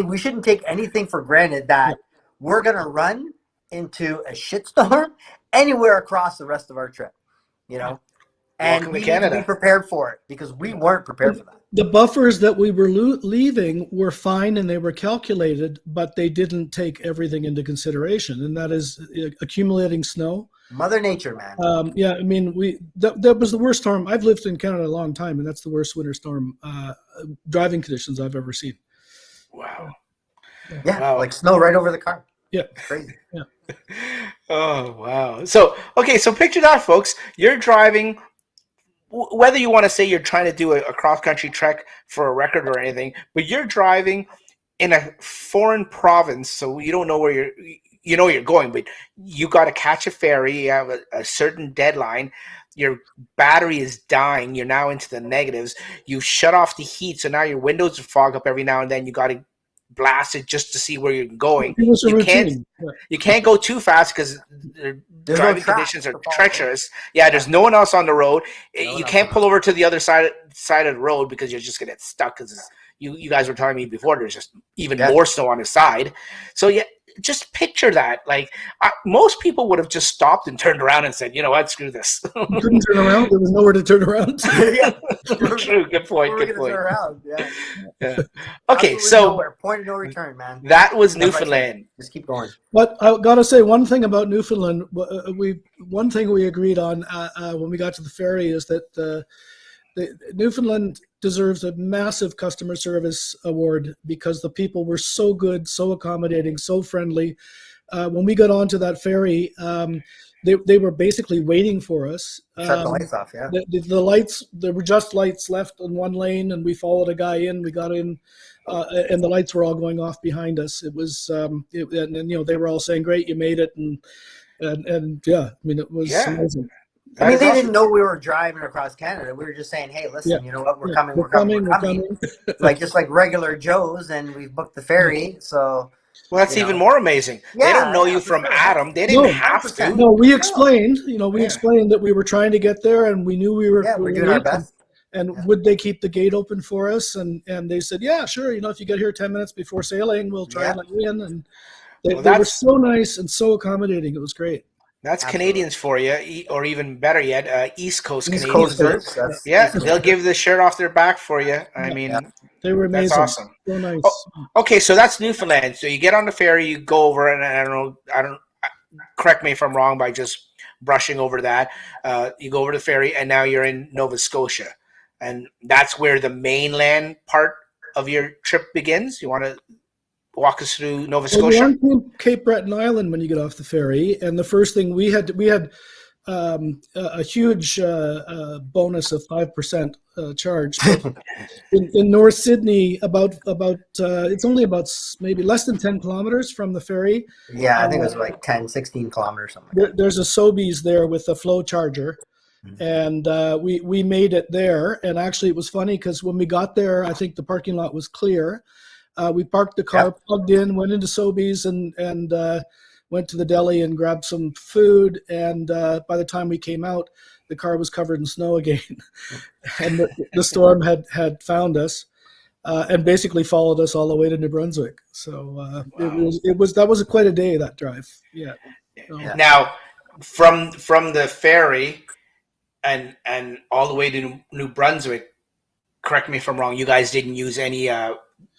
We shouldn't take anything for granted that we're going to run into a shitstorm anywhere across the rest of our trip, you know? And we need to be prepared for it because we weren't prepared for that. The buffers that we were leaving were fine and they were calculated, but they didn't take everything into consideration, and that is accumulating snow. Mother Nature, man. Yeah, I mean, that was the worst storm. I've lived in Canada a long time, and that's the worst winter storm driving conditions I've ever seen. Wow. Yeah, wow. Like snow right over the car. Yeah. Crazy. Yeah. Oh, wow. So picture that, folks. You're driving, whether you want to say you're trying to do a cross-country trek for a record or anything, but you're driving in a foreign province, so you don't know where you're going, but you got to catch a ferry. You have a certain deadline. Your battery is dying. You're now into the negatives. You shut off the heat, so now your windows fog up every now and then. You got to blast it just to see where you're going. You can't go too fast because the driving conditions are treacherous. Yeah, there's no one else on the road. You can't pull over to the other side of the road because you're just gonna get stuck. Because you guys were telling me before, there's just even more snow on the side. So yeah, just picture that. Like most people would have just stopped and turned around and said, "You know what? Screw this." You couldn't turn around. There was nowhere to turn around. Yeah, true. Good point. Good point. Turn around. Yeah. Okay, so nowhere. Point of no return, man. That was Newfoundland. Just keep going. But I got to say one thing about Newfoundland. One thing we agreed on when we got to the ferry is that Newfoundland deserves a massive customer service award because the people were so good, so accommodating, so friendly. When we got onto that ferry, they were basically waiting for us. Shut the lights off, yeah. The lights, there were just lights left in one lane, and we followed a guy in. We got in, and the lights were all going off behind us. It was, and you know, they were all saying, "Great, you made it," and yeah, I mean, it was amazing. I mean, they didn't know we were driving across Canada. We were just saying, "Hey, listen, you know what? We're coming. Like just like regular Joes, and we've booked the ferry." So, well, that's even more amazing. They don't know you from Adam. They didn't have to. No, we explained. You know, we explained that we were trying to get there, and we knew we were. Yeah, we're doing our best. And would they keep the gate open for us? And they said, "Yeah, sure. You know, if you get here 10 minutes before sailing, we'll try and let you in." And they were so nice and so accommodating. It was great. That's Canadians for you, or even better yet, East Coast Canadians. They'll give the shirt off their back for you. I mean, they were amazing. That's awesome. So nice. Okay, so that's Newfoundland. So you get on the ferry, you go over, and I don't. Correct me if I'm wrong by just brushing over that. You go over the ferry, and now you're in Nova Scotia, and that's where the mainland part of your trip begins. You want to walk us through Nova Scotia? Well, we're on Cape Breton Island when you get off the ferry, and the first thing we had a huge bonus of 5% charge. in North Sydney, about it's only about maybe less than 10 kilometers from the ferry. Yeah, I think it was like 10, 16 kilometers, something like that. There's a Sobeys there with a flow charger. And we made it there, and actually it was funny because when we got there, I think the parking lot was clear. We parked the car, plugged in, went into Sobeys, and went to the deli and grabbed some food. And by the time we came out, the car was covered in snow again, and the storm had found us and basically followed us all the way to New Brunswick. So that was quite a day, that drive. Yeah. So. Now, from the ferry and all the way to New Brunswick, correct me if I'm wrong, you guys didn't use any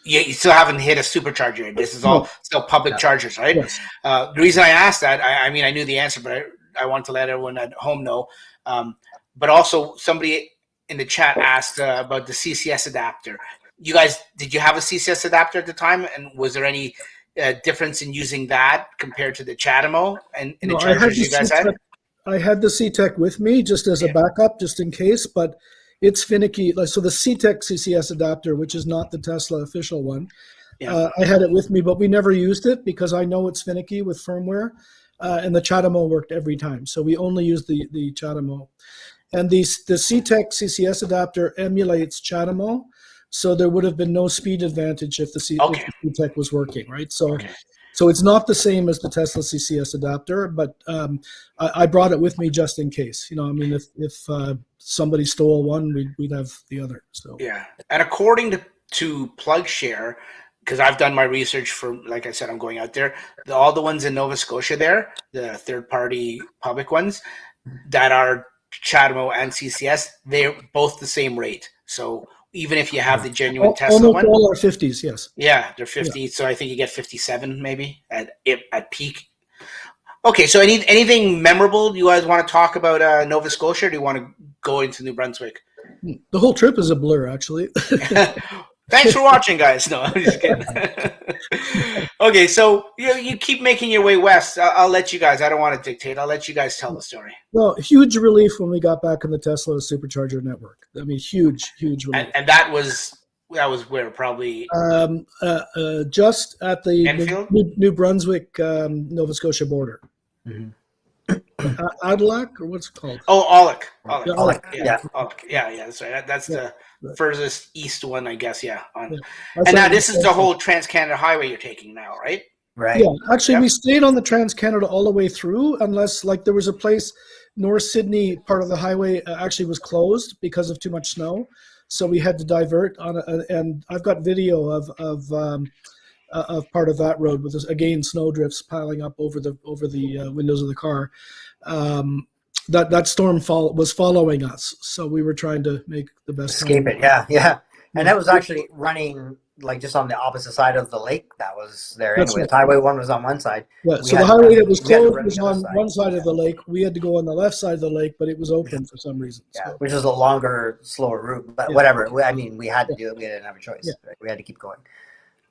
you still haven't hit a supercharger. This is all still public chargers, right? Yes. The reason I asked that, I mean, I knew the answer, but I want to let everyone at home know. But also, somebody in the chat asked about the CCS adapter. You guys, did you have a CCS adapter at the time? And was there any difference in using that compared to the CHAdeMO and the chargers you guys had? I had the C-Tech with me just as a backup, just in case, but it's finicky. So the C-Tech CCS adapter, which is not the Tesla official one, I had it with me, but we never used it because I know it's finicky with firmware, and the CHAdeMO worked every time. So we only used the CHAdeMO. And the C-Tech CCS adapter emulates CHAdeMO, so there would have been no speed advantage if the C-Tech was working, right? So So it's not the same as the Tesla CCS adapter, but I brought it with me just in case. I mean, if somebody stole one, we'd have the other. So yeah, and according to PlugShare, because I've done my research for, like I said, I'm going out there. All the ones in Nova Scotia there, the third-party public ones that are CHAdeMO and CCS, they're both the same rate. So even if you have the genuine Tesla one, all are 50s, yes. Yeah, they're 50. Yeah. So I think you get 57 maybe at peak. Okay, so anything memorable you guys want to talk about Nova Scotia, or do you want to go into New Brunswick? The whole trip is a blur, actually. Thanks for watching, guys. No, I'm just kidding. Okay, so you keep making your way west. I'll let you guys. I don't want to dictate. I'll let you guys tell the story. Well, huge relief when we got back in the Tesla supercharger network. I mean, huge relief. And that was where, probably just at the New Brunswick Nova Scotia border. Mm-hmm. Adelac, or what's it called? Oh, Aulick. Yeah. Aulick. Yeah, that's right. That's the furthest east one, I guess. Yeah. And like now this is the whole Trans-Canada Highway you're taking now, right? Right. Yeah, actually, we stayed on the Trans-Canada all the way through, unless there was a place, North Sydney part of the highway actually was closed because of too much snow, so we had to divert on and I've got video of part of that road with again snow drifts piling up over the windows of the car. That storm was following us, so we were trying to make the best escape it. Yeah, and that was actually running just on the opposite side of the lake that was there. Anyway, right. The highway one was on one side. Yeah, so the highway that was closed was on one side of the lake. We had to go on the left side of the lake, but it was open for some reason. Yeah, which was a longer, slower route. But whatever. I mean, we had to do it. We didn't have a choice. Yeah. Right? We had to keep going.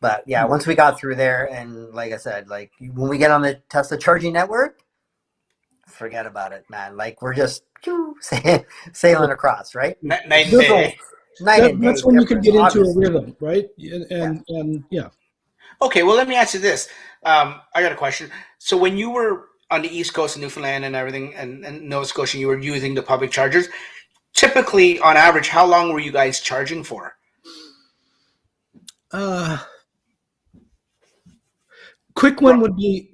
But yeah, once we got through there, and like I said, when we get on the Tesla charging network, forget about it, man. We're just sailing across, right? Night and day. That's when you can get into a rhythm, right? And yeah. Okay, well, let me ask you this. I got a question. So when you were on the East Coast of Newfoundland and everything, and Nova Scotia, you were using the public chargers. Typically, on average, how long were you guys charging for? Quick one would be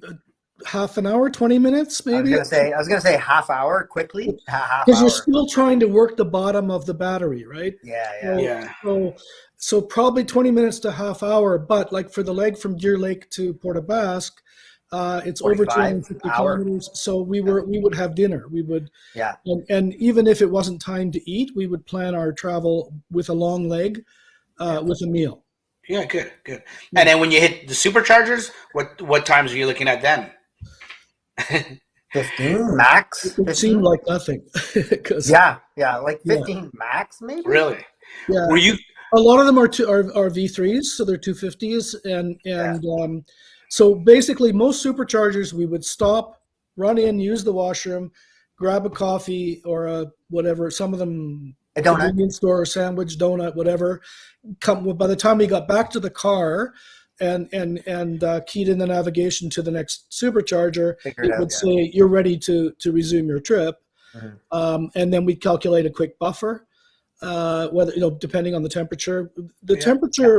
half an hour, 20 minutes, maybe. I was gonna say half hour quickly. Because you're still trying to work the bottom of the battery, right? Yeah. So probably 20 minutes to half hour, but for the leg from Deer Lake to Port aux Basques, it's over 250 kilometers. So we would have dinner. We would, and even if it wasn't time to eat, we would plan our travel with a long leg, with a meal. Yeah, good. And then when you hit the superchargers, what times are you looking at then? 15 max. It 15? Seemed like nothing. 15 max maybe. Really? Yeah. Were you? A lot of them are V3s, so they're 250s, and so basically most superchargers we would stop, run in, use the washroom, grab a coffee or a whatever. Some of them a donut, convenience store, sandwich, donut, whatever. By the time we got back to the car and keyed in the navigation to the next supercharger, it would say you're ready to resume your trip, and then we'd calculate a quick buffer. Whether depending on the temperature,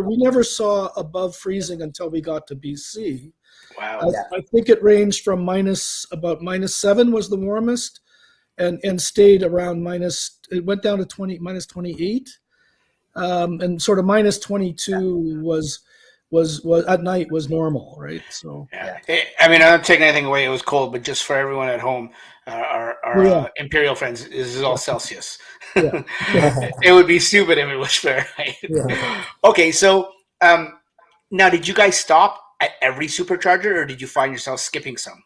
we never saw above freezing until we got to BC. Wow! I think it ranged from -7 was the warmest, and stayed around It went down to -28, and sort of -22 was at night was normal, right? So I mean, I'm not taking anything away. It was cold, but just for everyone at home, our Imperial friends, this is all Celsius. It would be stupid if it was Fahrenheit. Okay, so now did you guys stop at every supercharger, or did you find yourself skipping some?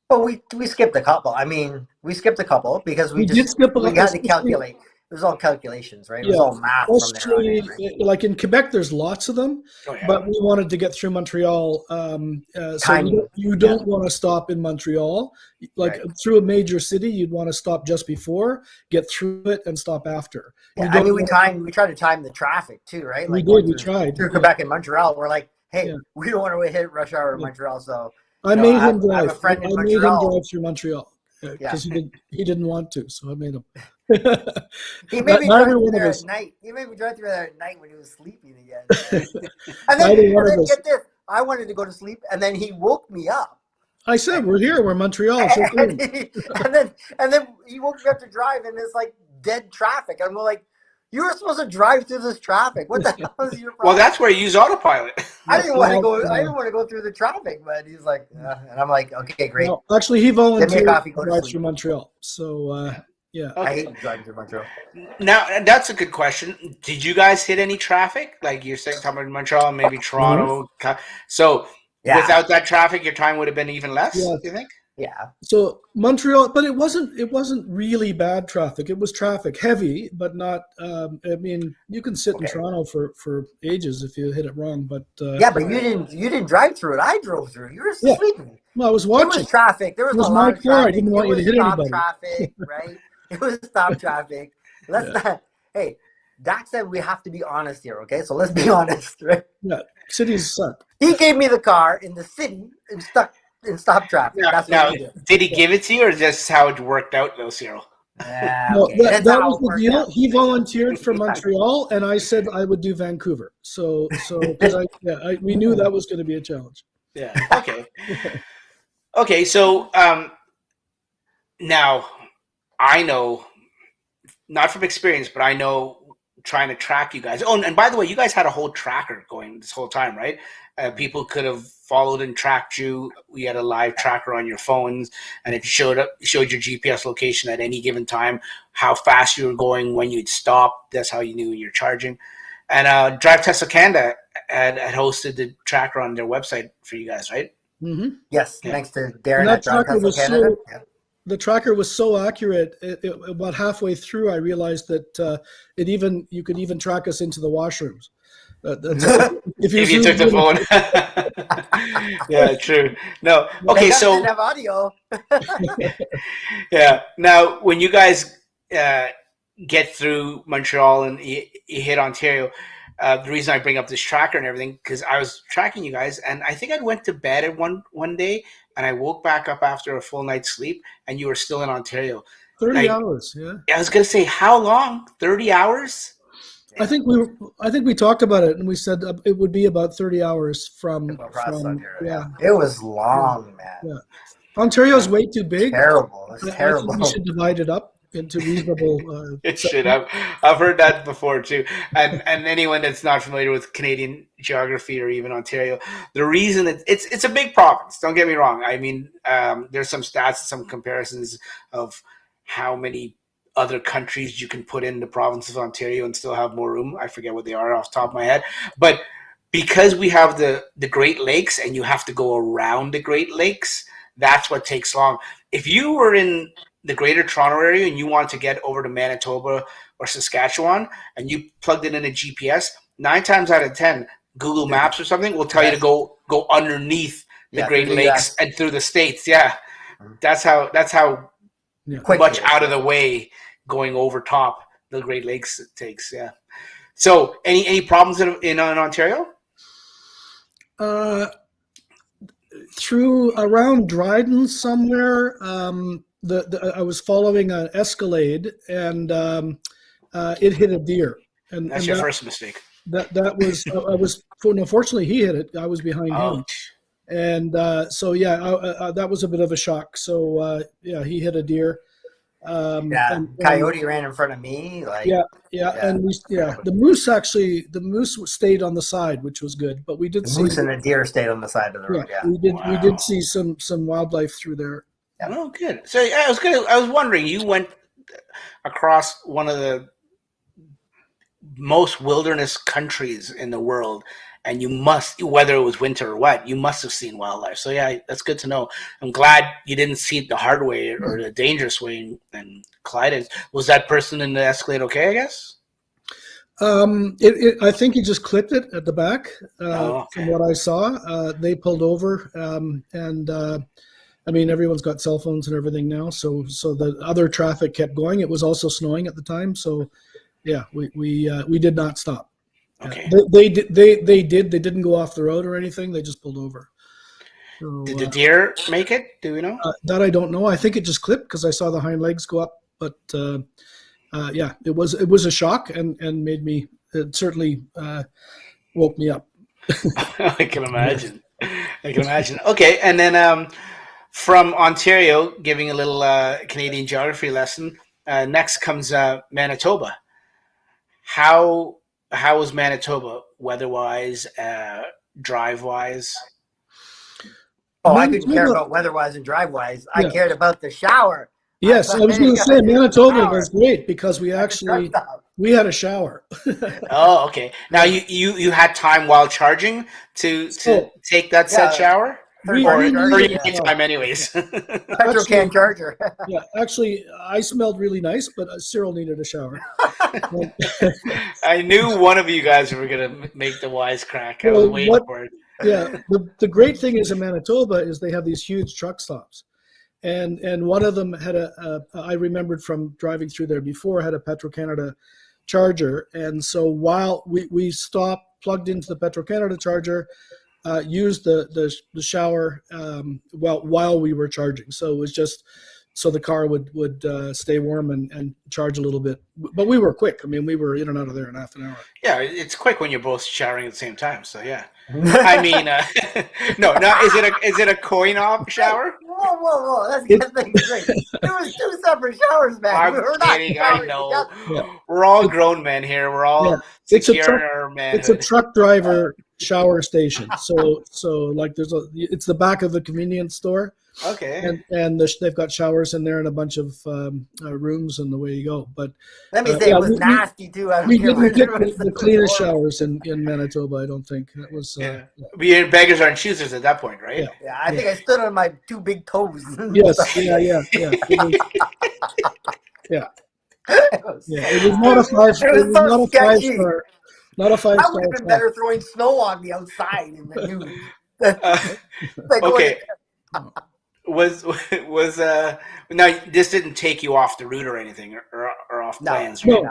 Well, we skipped a couple. I mean, we skipped a couple because we had to calculate. It was all calculations, right? It was all math from there. Right? Like in Quebec, there's lots of them, but we wanted to get through Montreal. So you don't want to stop in Montreal. Through a major city, you'd want to stop just before, get through it, and stop after. Yeah, I mean, we tried to time the traffic too, right? We did. We tried. Through Quebec and Montreal, we're like, hey, we don't want to hit rush hour in Montreal, so I made him drive. I made him drive through Montreal because he didn't want to, so I made him. He made me drive through there at night. He made me drive through there at night when he was sleeping again. And then get this. I wanted to go to sleep, and then he woke me up. I said, we're here. We're in Montreal. And then he woke me up to drive, and it's like dead traffic. I'm like, you were supposed to drive through this traffic. What the hell is your problem? Well, that's where you use Autopilot. I didn't want to go. I didn't want to go through the traffic, but he's like, and I'm like, okay, great. No, actually, he volunteered coffee, to drive through Montreal. So, yeah. I hate driving through Montreal. Now, that's a good question. Did you guys hit any traffic? Like you're saying, talking about Montreal, maybe Toronto. So without that traffic, your time would have been even less. Yeah. Do you think? Yeah. So Montreal, but it wasn't really bad traffic. It was traffic, heavy, but not. I mean, you can sit in Toronto for ages if you hit it wrong. But yeah, but you didn't drive through it. I drove through it. You were sleeping. Well, I was watching. There was traffic. There was a lot of car. traffic. I didn't want you to hit anybody. Traffic, right? It was stop traffic. Let's not. Hey, Dak said we have to be honest here, okay? So let's be honest, right? Yeah, cities suck. He gave me the car in the city and stop traffic. Now, did he give it to you, or just how it worked out, though, Cyril? No, that was the deal. He volunteered for Montreal, and I said I would do Vancouver. So we knew that was going to be a challenge. Yeah. Okay. Okay. So now I know, not from experience, but I know trying to track you guys. Oh, and by the way, you guys had a whole tracker going this whole time, right? People could have followed and tracked you. We had a live tracker on your phones, and it showed your GPS location at any given time, how fast you were going, when you'd stop. That's how you knew you're charging. And Drive Tesla Canada had hosted the tracker on their website for you guys, right? Mm-hmm. Yes, thanks to Darren at Drive Tesla Canada. The tracker was so accurate. About halfway through, I realized that you could even track us into the washrooms. If you took the phone. Yeah, true. No. Okay, so didn't have audio. Yeah. Now, when you guys get through Montreal and you hit Ontario, the reason I bring up this tracker and everything, because I was tracking you guys, and I think I went to bed at one day, and I woke back up after a full night's sleep, and you were still in Ontario. 30 hours, yeah. I was going to say, how long? 30 hours? I think we talked about it, and we said it would be about 30 hours from yeah. It was long, man. Yeah. Ontario's way too big. Terrible. It's terrible. I think we should divide it up into reasonable. It should. I've heard that before too. And anyone that's not familiar with Canadian geography or even Ontario, the reason it's a big province. Don't get me wrong. I mean, there's some stats, some comparisons of how many other countries you can put in the province of Ontario and still have more room. I forget what they are off the top of my head, but because we have the Great Lakes and you have to go around the Great Lakes, that's what takes long. If you were in the Greater Toronto area and you want to get over to Manitoba or Saskatchewan and you plugged it in a GPS, 9 times out of 10, Google Maps or something will tell you to go underneath the Great Lakes and through the states. Yeah, that's how much out of the way going over top the Great Lakes takes. Yeah. So any problems in Ontario? Through around Dryden somewhere, I was following an Escalade, and it hit a deer. And that's your first mistake. Fortunately, he hit it. I was behind him. And that was a bit of a shock. So he hit a deer. Coyote ran in front of me. And the moose stayed on the side, which was good. But we did see moose and the deer stayed on the side of the road. Yeah, we did see some wildlife through there. Yeah. Oh, good. So I was wondering, you went across one of the most wilderness countries in the world, and you must, whether it was winter or what, you must have seen wildlife. So yeah, that's good to know. I'm glad you didn't see it the hard way or the dangerous way and collided. Was that person in the Escalade okay, I guess? I think he just clipped it at the back. From what I saw, they pulled over, and I mean, everyone's got cell phones and everything now, so the other traffic kept going. It was also snowing at the time, so yeah, we did not stop. Okay. They didn't go off the road or anything. They just pulled over. So, did the deer make it? Do we know? That I don't know. I think it just clipped because I saw the hind legs go up. But it was a shock and made me. It certainly woke me up. I can imagine. I can imagine. Okay, and then from Ontario, giving a little Canadian geography lesson. Next comes Manitoba. How was Manitoba weather-wise, drive-wise? Oh, I didn't care about weather-wise and drive-wise. I cared about the shower. Yes, I was going to say Manitoba was great because we actually had a shower. Oh, okay. Now you had time while charging to take that said shower, or you had time anyways. Petrol can charger. Yeah, actually, I smelled really nice, but Cyril needed a shower. I knew one of you guys were going to make the wisecrack. I was waiting for it. Yeah, the great thing is in Manitoba is they have these huge truck stops. And one of them had I remembered from driving through there before, had a Petro-Canada charger. And so while we stopped, plugged into the Petro-Canada charger, used the shower while we were charging. So it was just so the car would stay warm and charge a little bit. But we were quick. I mean, we were in and out of there in half an hour. Yeah, it's quick when you're both showering at the same time. So yeah. I mean, no. Is it a coin-op shower? Whoa! That's great. There was 2 separate showers, man. I'm kidding. I know. Yeah. We're all grown men here. We're all secure in our manhood. It's a truck driver shower station. So like it's the back of the convenience store. Okay. And they've got showers in there and a bunch of rooms and the way you go. But let me say it was nasty too. We didn't get the cleanest showers in Manitoba. I don't think that was. Beggars aren't choosers at that point, right? Yeah. I think I stood on my 2 big toes. Yes. Yeah. It was not a 5-star. It was not a 5-star. Not a 5-star. I would have been better throwing snow on me outside in the nude. Okay. Was now this didn't take you off the route or anything or off plans? No.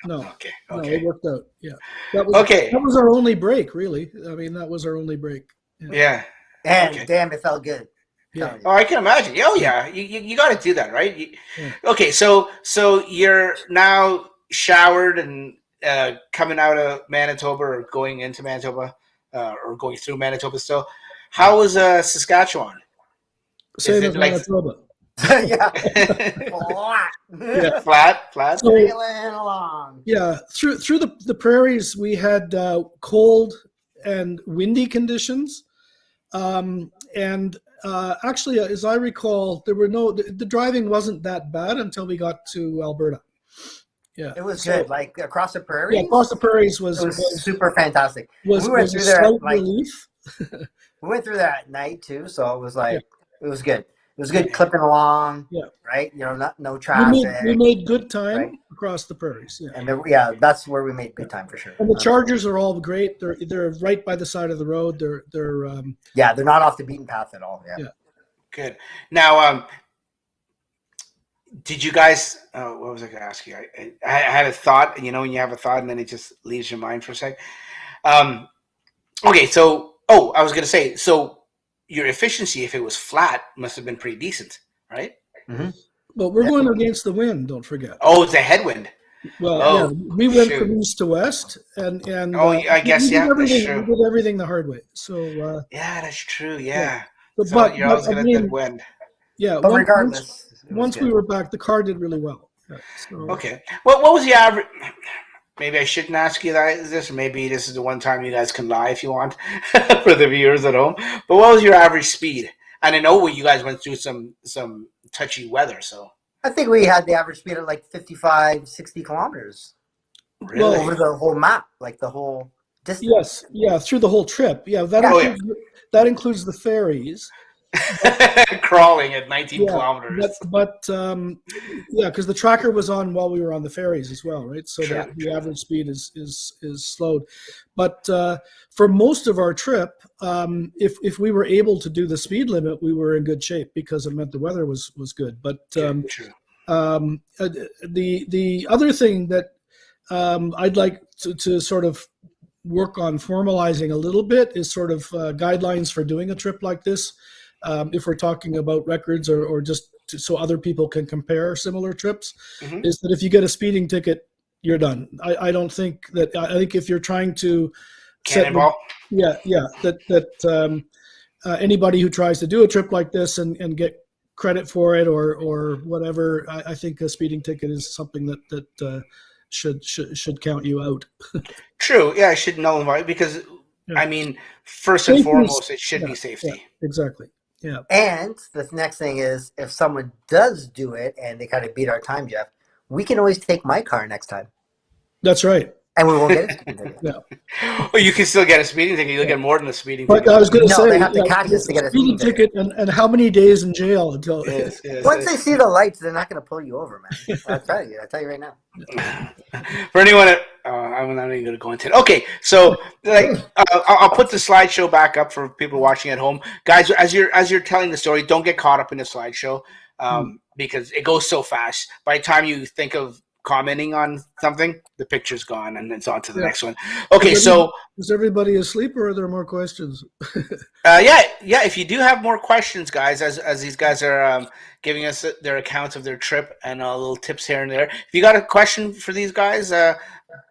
Okay. No, it worked out. Yeah. That was our only break, really. I mean, that was our only break. Yeah. And damn, it felt good. Yeah. Oh, I can imagine. Oh, yeah. You got to do that, right? Okay. So you're now showered and coming out of Manitoba or going into Manitoba or going through Manitoba still. How was Saskatchewan? Same as Manitoba. Yeah. Flat. Sailing along. Yeah, through the prairies, we had cold and windy conditions, and actually, as I recall, the driving wasn't that bad until we got to Alberta. Yeah, it was good. Like across the prairies. Yeah, across the prairies was super fantastic. We went through there. We went through there at night too, so it was like it was good. It was good clipping along. Yeah. Right. No traffic. We made good time across the prairies. Yeah. And that's where we made good time for sure. And the chargers are all great. They're right by the side of the road. They're they're not off the beaten path at all. Yeah. Good. Now, did you guys? What was I going to ask you? I had a thought. And when you have a thought and then it just leaves your mind for a sec. Okay. So, I was going to say so. Your efficiency, if it was flat, must have been pretty decent, right? Mm-hmm. But we're going against the wind. Don't forget. Oh, it's a headwind. Well, we went from east to west, and I guess we did everything the hard way. So that's true. Yeah. So, but you're always going to get wind. Yeah. But regardless, once we were back, the car did really well. Okay. What was the average? Maybe I shouldn't ask you this, or maybe this is the one time you guys can lie if you want for the viewers at home. But what was your average speed? And I know you guys went through some touchy weather, so. I think we had the average speed of like 55, 60 kilometers. Really? Well, over the whole map, like the whole distance. Yes, yeah, through the whole trip. Yeah, that includes the ferries. Crawling at 19 kilometers. But because the tracker was on while we were on the ferries as well, right? So the average speed is slowed. But for most of our trip, if we were able to do the speed limit, we were in good shape because it meant the weather was good. But the other thing that I'd like to sort of work on formalizing a little bit is sort of guidelines for doing a trip like this. If we're talking about records or just so other people can compare similar trips, is that if you get a speeding ticket, you're done. I don't think that. I think if you're trying to Cannonball. That anybody who tries to do a trip like this and get credit for it or whatever, I think a speeding ticket is something that should count you out. True. Yeah, I should nullify it because, I mean, first and foremost, it should be safety. Yeah, exactly. Yeah. And the next thing is, if someone does do it and they kind of beat our time, Jeff, we can always take my car next time. That's right. And we won't get a speeding ticket. Yeah. Well, you can still get a speeding ticket. You'll get more than a speeding ticket. But I was going to say, they have to catch us to get a speeding ticket. And how many days in jail until? Yes, Once they see the lights, they're not going to pull you over, man. I'll tell you right now. For anyone, I'm not even going to go into it. Okay, so I'll put the slideshow back up for people watching at home, guys. As you're telling the story, don't get caught up in the slideshow because it goes so fast. By the time you think of commenting on something, the picture's gone and it's on to the next one. Okay, so is everybody asleep or are there more questions? yeah, if you do have more questions, guys, as these guys are giving us their accounts of their trip and little tips here and there, if you got a question for these guys,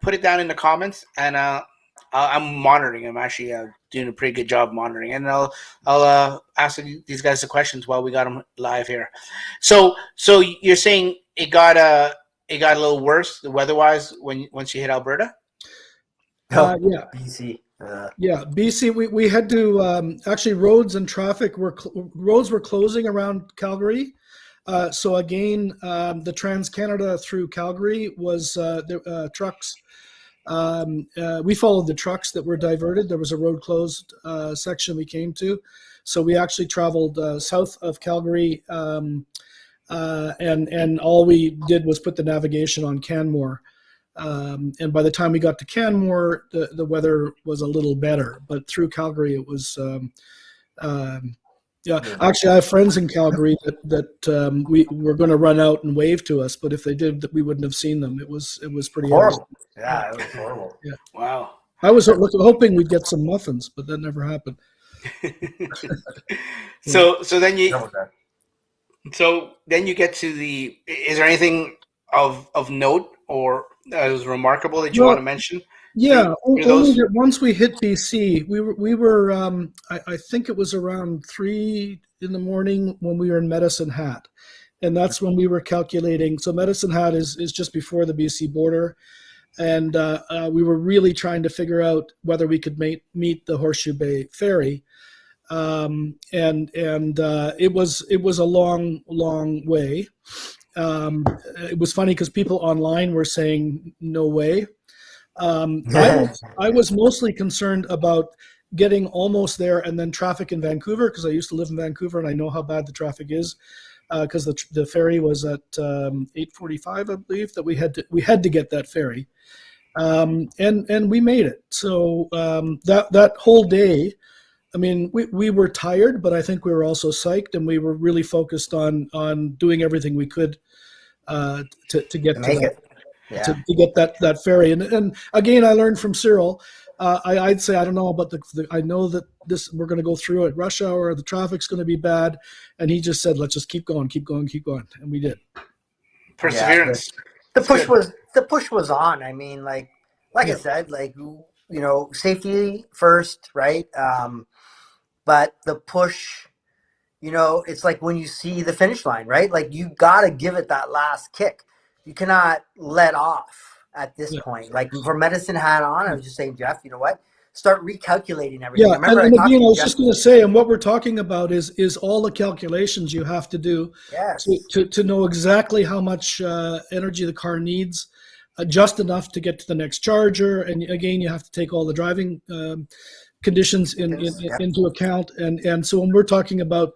put it down in the comments and I'm monitoring. I'm actually doing a pretty good job monitoring, and I'll ask these guys the questions while we got them live here. So you're saying it got a little worse, the weather-wise, once you hit Alberta? Yeah. BC. Yeah, BC. We had to actually roads and traffic roads were closing around Calgary. So again, the Trans-Canada through Calgary was trucks. We followed the trucks that were diverted. There was a road closed section we came to, so we actually traveled south of Calgary. And all we did was put the navigation on Canmore. And by the time we got to Canmore, the weather was a little better. But through Calgary, it was, actually, I have friends in Calgary that we were going to run out and wave to us. But if they did, we wouldn't have seen them. It was pretty horrible. Yeah, it was horrible. Yeah. Wow. I was hoping we'd get some muffins, but that never happened. So then you get to is there anything of note or that was remarkable that you want to mention? Yeah, only that once we hit BC, we were I think it was around 3 a.m. when we were in Medicine Hat, and that's when we were calculating. So Medicine Hat is just before the BC border, and we were really trying to figure out whether we could meet the Horseshoe Bay ferry. And it was a long way. It was funny because people online were saying no way. I was mostly concerned about getting almost there and then traffic in Vancouver, because I used to live in Vancouver and I know how bad the traffic is. Because the ferry was at 8:45, I believe, that we had to get that ferry, and we made it. So that whole day. I mean, we were tired, but I think we were also psyched, and we were really focused on doing everything we could to get to get that ferry. And again, I learned from Cyril. I'd say I don't know about I know that we're going to go through at rush hour. The traffic's going to be bad, and he just said, "Let's just keep going," and we did. Perseverance. Yeah, the push was on. I mean, like I said, safety first, right? But the push, it's like when you see the finish line, right? Like you got to give it that last kick. You cannot let off at this point. Like for Medicine Hat on, I was just saying, Jeff, you know what? Start recalculating everything. Yeah, and again, I was just going to say, and what we're talking about is all the calculations you have to do to know exactly how much energy the car needs, just enough to get to the next charger. And again, you have to take all the driving conditions into account. And so when we're talking about,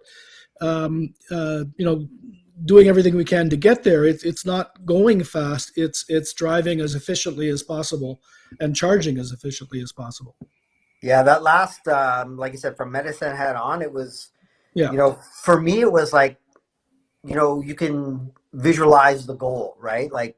doing everything we can to get there, it's not going fast. It's driving as efficiently as possible and charging as efficiently as possible. Yeah, that last, like I said, from Medicine Hat on, it was, for me, it was like, you can visualize the goal, right? Like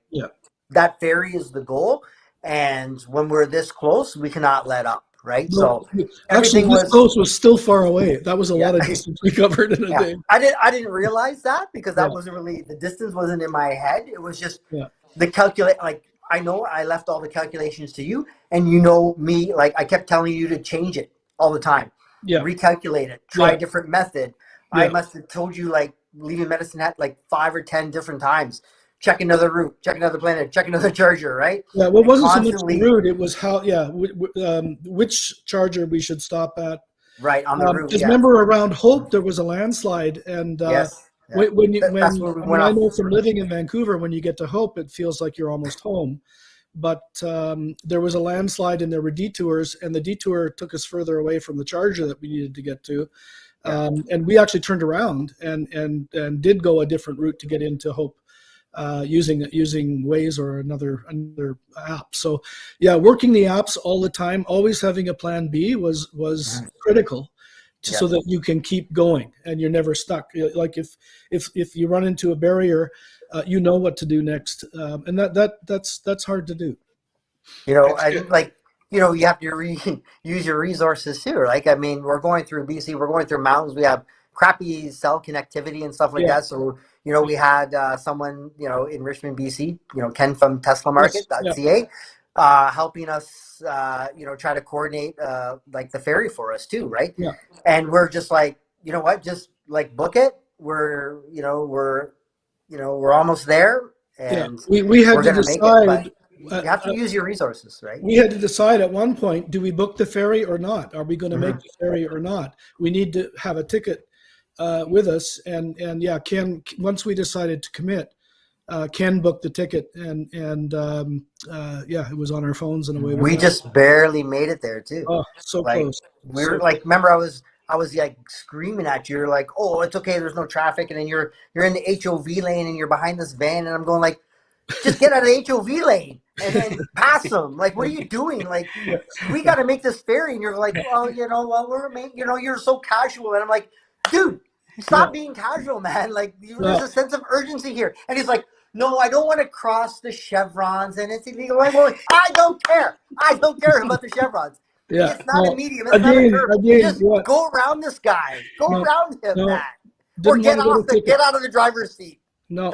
that ferry is the goal. And when we're this close, we cannot let up. Right. No, so actually, this close was still far away. That was a lot of distance we covered in a day. I didn't realize that because that wasn't really, the distance wasn't in my head. It was just the calculate. Like I know I left all the calculations to you, and you know me, like I kept telling you to change it all the time. Yeah. Recalculate it, try a different method. Yeah. I must have told you like leaving Medicine Hat like 5 or 10 different times. Check another route, check another planet, check another charger, right? Yeah, well, it wasn't so much the route, it was how, which charger we should stop at. Right, on the route, because remember around Hope, there was a landslide, and yes. Yeah. When I know from living in Vancouver, when you get to Hope, it feels like you're almost home. But there was a landslide and there were detours, and the detour took us further away from the charger that we needed to get to. And we actually turned around and did go a different route to get into Hope, using Waze or another app. So yeah, working the apps all the time, always having a plan B was critical. So that you can keep going and you're never stuck. Like if you run into a barrier, you know what to do next, and that's hard to do. You know, you have to use your resources too. Like, I mean, we're going through BC, we're going through mountains, we have crappy cell connectivity and stuff like that. So, we had someone, in Richmond, BC, Ken from TeslaMarket.ca, helping us, try to coordinate like the ferry for us too, right? Yeah. And we're just like, you know what, just like book it. We're almost there, and we had to decide. You have to use your resources, right? We had to decide at one point: do we book the ferry or not? Are we going to make the ferry or not? We need to have a ticket with us, and Ken. Once we decided to commit, Ken booked the ticket, and it was on our phones and away. We just barely made it there too. Oh, so close. We were like, remember, I was like screaming at you. You're like, "Oh, it's okay. There's no traffic," and then you're in the HOV lane and you're behind this van, and I'm going like, "Just get out of the HOV lane and then pass them." Like, what are you doing? Like, we got to make this ferry, and you're like, "Well, you're so casual," and I'm like, "Dude, stop being casual, man. Like, there's a sense of urgency here." And he's like, "No, I don't want to cross the chevrons, and it's illegal." Like, well, I don't care. I don't care about the chevrons. Yeah. It's not a medium. It's not a curve. Just go around this guy. Go around him, man. Or get out of the driver's seat. No,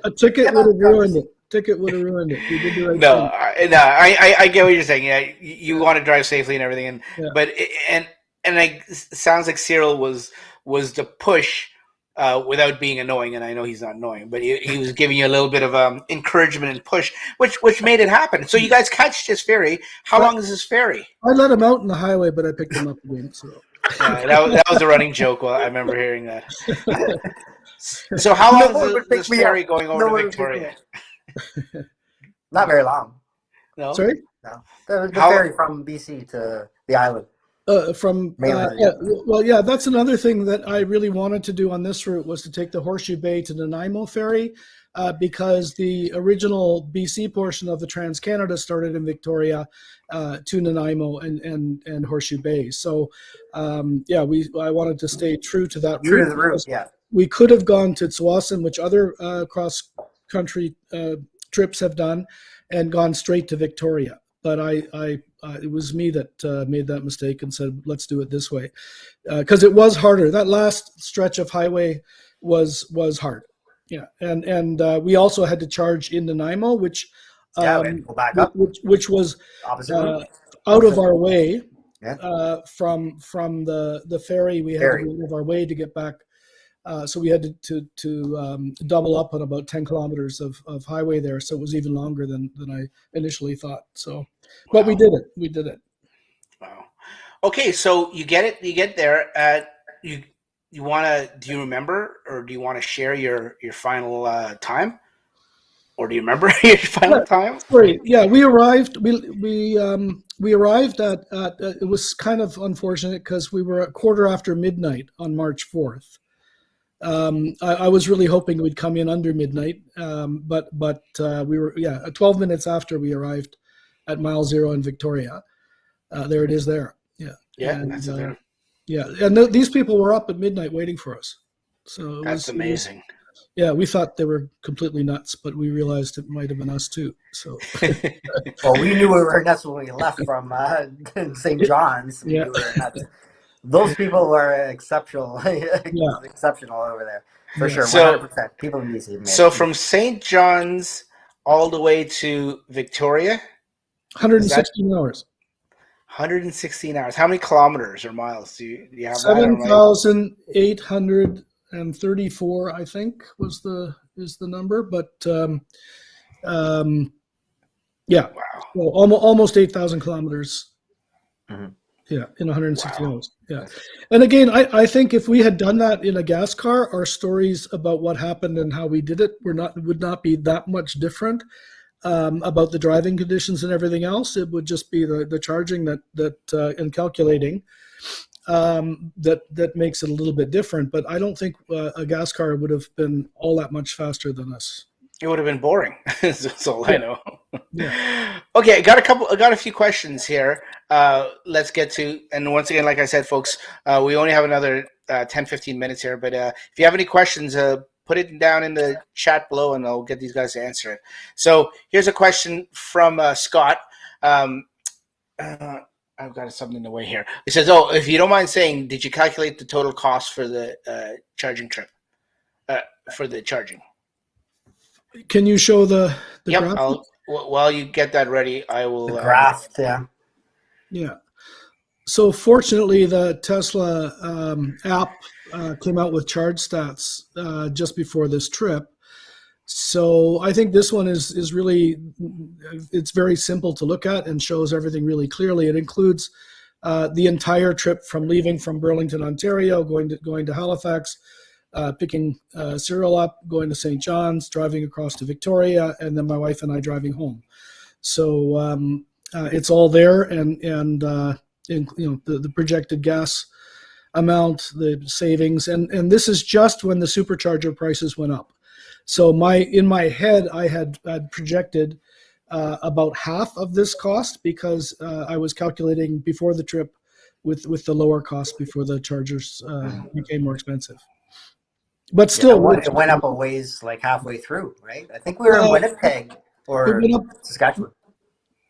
a ticket would have ruined it. Ticket would have ruined it. You did the right thing. I get what you're saying. Yeah, you want to drive safely and everything, but it sounds like Cyril was the push without being annoying, and I know he's not annoying, but he was giving you a little bit of encouragement and push, which made it happen. So you guys catch this ferry. How long is this ferry? I let him out in the highway, but I picked him up again. So that was a running joke. Well, I remember hearing that. So how long is this ferry going over to Victoria? Not very long. No. Sorry? No. The ferry from BC to the island. From mainland. That's another thing that I really wanted to do on this route was to take the Horseshoe Bay to Nanaimo ferry, because the original BC portion of the Trans-Canada started in Victoria to Nanaimo and Horseshoe Bay. So I wanted to stay true to that route. True to the route, yeah. We could have gone to Tsawwassen, which other cross-country trips have done, and gone straight to Victoria. But it was me that made that mistake and said, let's do it this way. Because it was harder. That last stretch of highway was hard. Yeah. And we also had to charge in Nanaimo, which we had to go back up. Which was out of our way. Yeah. From the ferry. We had to go out of our way to get back. So we had to double up on about 10 kilometers of highway there. So it was even longer than I initially thought. So, but we did it. We did it. Wow. Okay. So you get it. You get there. You want to, do you remember, or do you want to share your final time? Or do you remember your final time? Sorry. Yeah, we arrived. We arrived at it was kind of unfortunate because we were at midnight on March 4th. I was really hoping we'd come in under midnight, but we were 12 minutes after we arrived at mile 0 in Victoria. There it is there. That's there. Yeah, and these people were up at midnight waiting for us. So that's amazing. We thought they were completely nuts, but we realized it might have been us too. So, well, we knew we were nuts when we left from St. John's. We knew we were nuts. Those people were exceptional, exceptional over there for sure. 100%. People in BC. So from St. John's all the way to Victoria. 116 hours. 116 hours. How many kilometers or miles do you have? 7,834, I think, is the number. But yeah, wow, so almost 8,000 kilometers. Mm-hmm. Yeah, in 160 wow. hours. Yeah, and again, I think if we had done that in a gas car, our stories about what happened and how we did it would not be that much different. About the driving conditions and everything else, it would just be the charging that and calculating that makes it a little bit different. But I don't think a gas car would have been all that much faster than us. It would have been boring. That's all I know. Yeah. Okay, I got a few questions here. Let's get to, and once again, like I said, folks, we only have another 10-15 minutes here. But if you have any questions, put it down in the chat below, and I'll get these guys to answer it. So here's a question from Scott. I've got something in the way here. He says, "Oh, if you don't mind saying, did you calculate the total cost for the charging trip? For the charging?" Can you show the yep, graph? While you get that ready, I will. The graph, yeah. Yeah. So fortunately, the Tesla app came out with charge stats just before this trip. So I think this one is really, it's very simple to look at and shows everything really clearly. It includes the entire trip from leaving from Burlington, Ontario, going to Halifax, picking Cyril up, going to St. John's, driving across to Victoria, and then my wife and I driving home. So it's all there, and the projected gas amount, the savings, and this is just when the supercharger prices went up. So in my head, I had projected about half of this cost because I was calculating before the trip with the lower cost before the chargers became more expensive. But still, it went up a ways, like halfway through, right? I think we were in Winnipeg or Saskatchewan.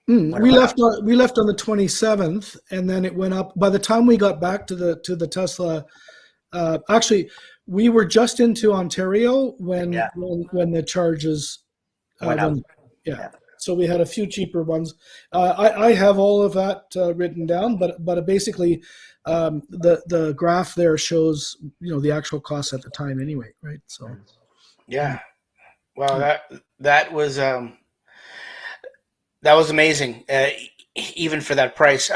We left on the 27th, and then it went up. By the time we got back to the Tesla, actually, we were just into Ontario when the charges went up. Yeah. So we had a few cheaper ones. I have all of that written down, but basically, the graph there shows the actual costs at the time anyway, right? So. Yeah. Wow, that was amazing, even for that price.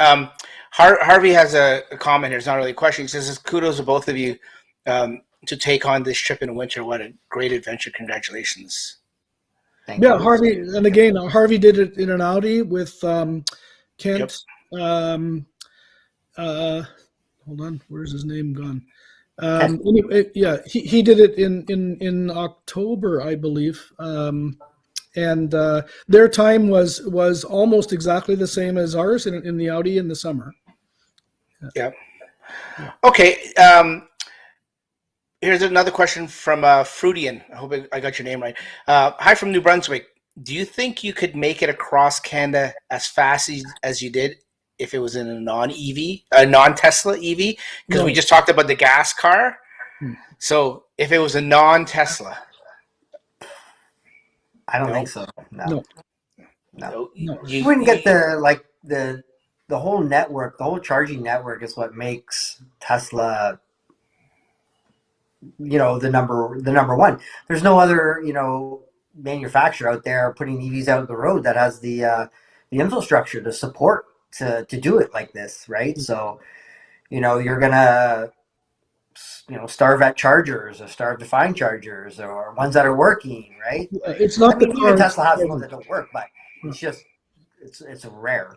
Harvey has a comment here. It's not really a question. He says, "Kudos to both of you to take on this trip in the winter. What a great adventure! Congratulations." Thank you. Harvey, and again, Harvey did it in an Audi with Kent. Yep. Hold on, where's his name gone? Anyway, yeah, he did it in October, I believe. And their time was almost exactly the same as ours in the Audi in the summer. Yeah. Okay. Here's another question from Fruitian. I hope I got your name right. Hi from New Brunswick. Do you think you could make it across Canada as fast as you did if it was in a non-Tesla EV? Because we just talked about the gas car. So if it was a non-Tesla. I don't think so. No. You wouldn't get the whole network, the whole charging network is what makes Tesla, the number one. There's no other, manufacturer out there putting EVs out on the road that has the infrastructure to support to do it like this, right? So, you're gonna starve at chargers or starve to find chargers or ones that are working, right? It's not even Tesla has ones that don't work, but it's just it's rare.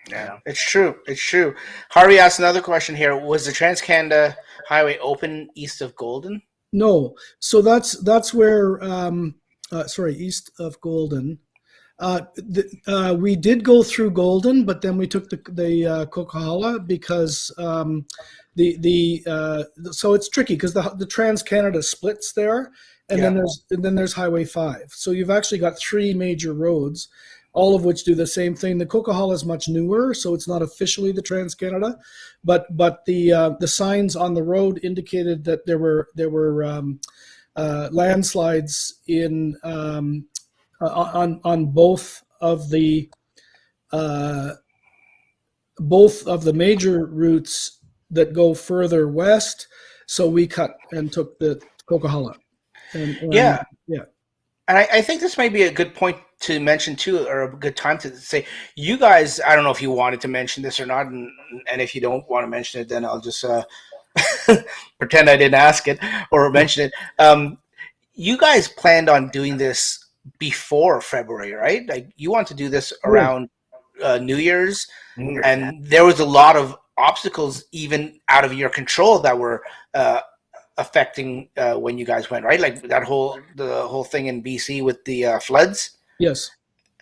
Yeah, it's true. It's true. Harvey asked another question here. Was the Trans-Canada Highway open east of Golden? No. So that's where east of Golden. We did go through Golden, but then we took the Coquihalla because so it's tricky because the Trans-Canada splits there, and then there's Highway 5. So you've actually got three major roads, all of which do the same thing. The Coquihalla is much newer, so it's not officially the Trans-Canada, but the signs on the road indicated that there were landslides in on both of the major routes that go further west. So we cut and took the Coquihalla. Yeah. Yeah. And I think this may be a good point to mention too, or a good time to say, you guys, I don't know if you wanted to mention this or not, and if you don't want to mention it, then I'll just pretend I didn't ask it or mention it. You guys planned on doing this before February, right? Like you want to do this around New Year's, and there was a lot of obstacles even out of your control that were affecting when you guys went, right? Like the whole thing in BC with the floods. Yes.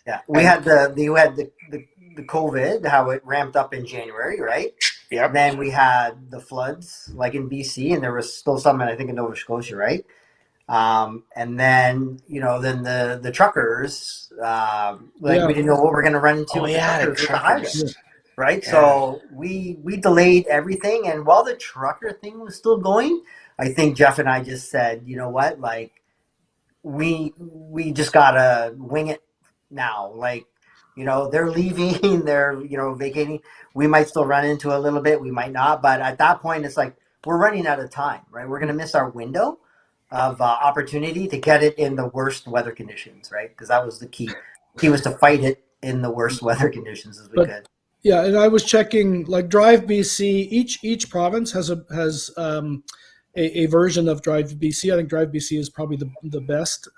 Yeah, we had the COVID, how it ramped up in January, right? Yeah. Then we had the floods, like in BC, and there was still some, I think, in Nova Scotia, right? And then then the truckers, we didn't know what we're going to run into with the highways, right? Yeah. So we delayed everything, and while the trucker thing was still going, I think Jeff and I just said, you know what, like we just gotta wing it now. Like, they're leaving, they're vacating. We might still run into a little bit, we might not, but at that point, it's like we're running out of time, right? We're gonna miss our window of opportunity to get it in the worst weather conditions, right? Because that was the key. Key was to fight it in the worst weather conditions as we could. Yeah, and I was checking, like Drive BC. Each province has a version of Drive BC. I think Drive BC is probably the best,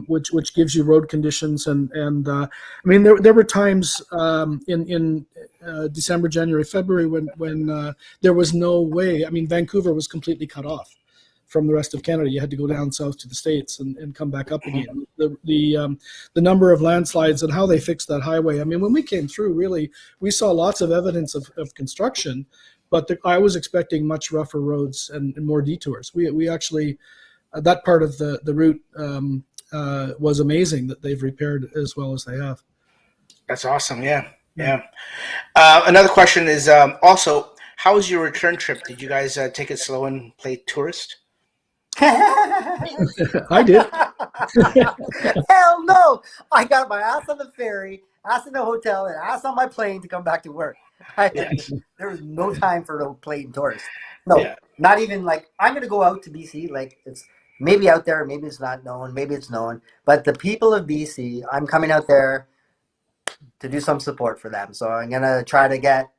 which gives you road conditions and I mean there were times in December, January, February when there was no way. I mean, Vancouver was completely cut off from the rest of Canada. You had to go down south to the States and come back up again. The number of landslides and how they fixed that highway. I mean, when we came through, really, we saw lots of evidence of construction, but I was expecting much rougher roads and more detours. We actually, that part of the route was amazing that they've repaired as well as they have. That's awesome. Yeah. Another question is also, how was your return trip? Did you guys take it slow and play tourist? I did. Hell no! I got my ass on the ferry, ass in the hotel, and ass on my plane to come back to work. There was no time for no plane tourists. No, not even like I'm going to go out to BC. Like it's maybe out there, maybe it's not known, maybe it's known. But the people of BC, I'm coming out there to do some support for them. So I'm going to try to get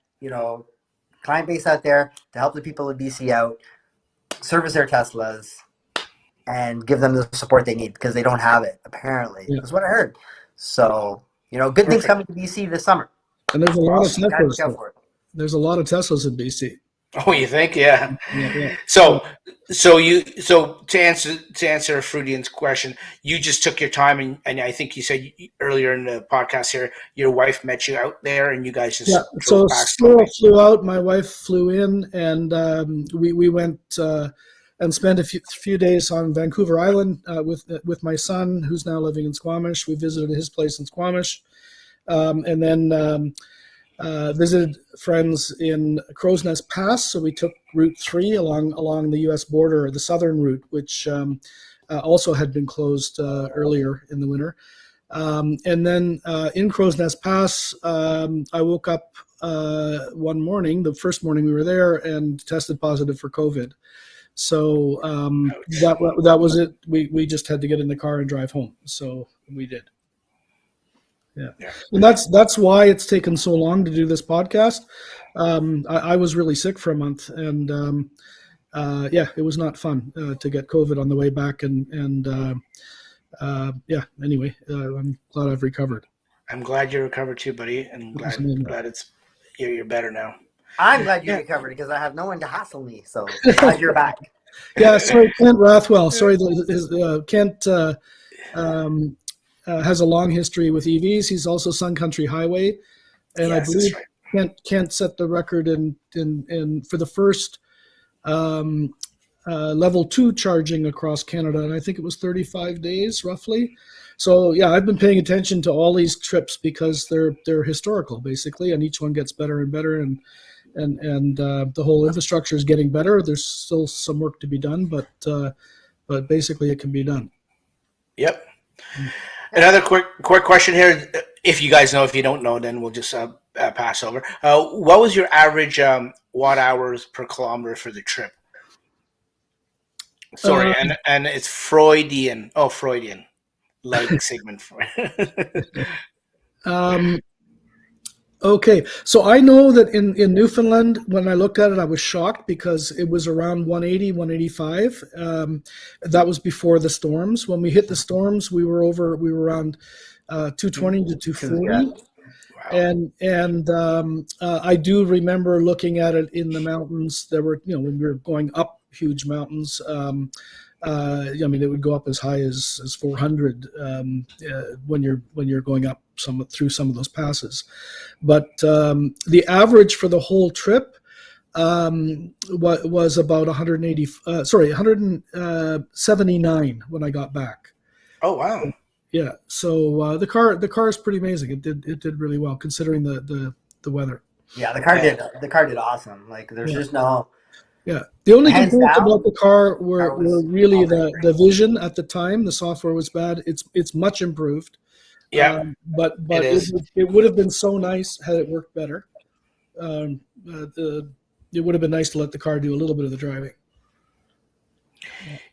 client base out there to help the people of BC out, service their Teslas, and give them the support they need because they don't have it, apparently. Yeah. That's what I heard. So, good things coming to BC this summer. And there's a lot of Teslas. There's a lot of Teslas in BC. Oh, you think? Yeah. So to answer Fruitian's question, you just took your time and I think you said earlier in the podcast here, your wife met you out there and you guys just so Cyril flew out, my wife flew in, and we went and spent a few days on Vancouver Island with my son, who's now living in Squamish. We visited his place in Squamish, and then visited friends in Crow's Nest Pass. So we took Route 3 along the U.S. border, the southern route, which also had been closed earlier in the winter. And then in Crow's Nest Pass, I woke up one morning, the first morning we were there, and tested positive for COVID. So that was it. We just had to get in the car and drive home. So we did. Yeah. And that's why it's taken so long to do this podcast. I was really sick for a month, and it was not fun to get COVID on the way back. Anyway, I'm glad I've recovered. I'm glad you recovered too, buddy, and glad you're better now. I'm glad you recovered because I have no one to hassle me. So glad you're back. Yeah, sorry, Kent Rathwell. Sorry, Kent has a long history with EVs. He's also Sun Country Highway, and I believe Kent set the record in for the first level 2 charging across Canada, and I think it was 35 days roughly. So yeah, I've been paying attention to all these trips because they're historical basically, and each one gets better and better, and the whole infrastructure is getting better. There's still some work to be done, but basically it can be done. Yep. Another quick question here. If you guys know, if you don't know, then we'll just pass over. What was your average watt hours per kilometer for the trip? Sorry, and it's Freudian. Oh, Freudian, like Sigmund Freud. Okay, so I know that in Newfoundland, when I looked at it, I was shocked because it was around 180, 185. That was before the storms. When we hit the storms, we were around 220 to 240. Wow. And I do remember looking at it in the mountains. There were, when we were going up huge mountains, it would go up as high as 400 when you're going up through some of those passes. But the average for the whole trip was about 179 when I got back. Oh wow! Yeah, so the car is pretty amazing. It did really well considering the weather. Yeah, the car did awesome. Like there's just no. Yeah, the only complaints about the car were really the vision at the time. The software was bad. It's much improved. Yeah, but it would have been so nice had it worked better. It would have been nice to let the car do a little bit of the driving.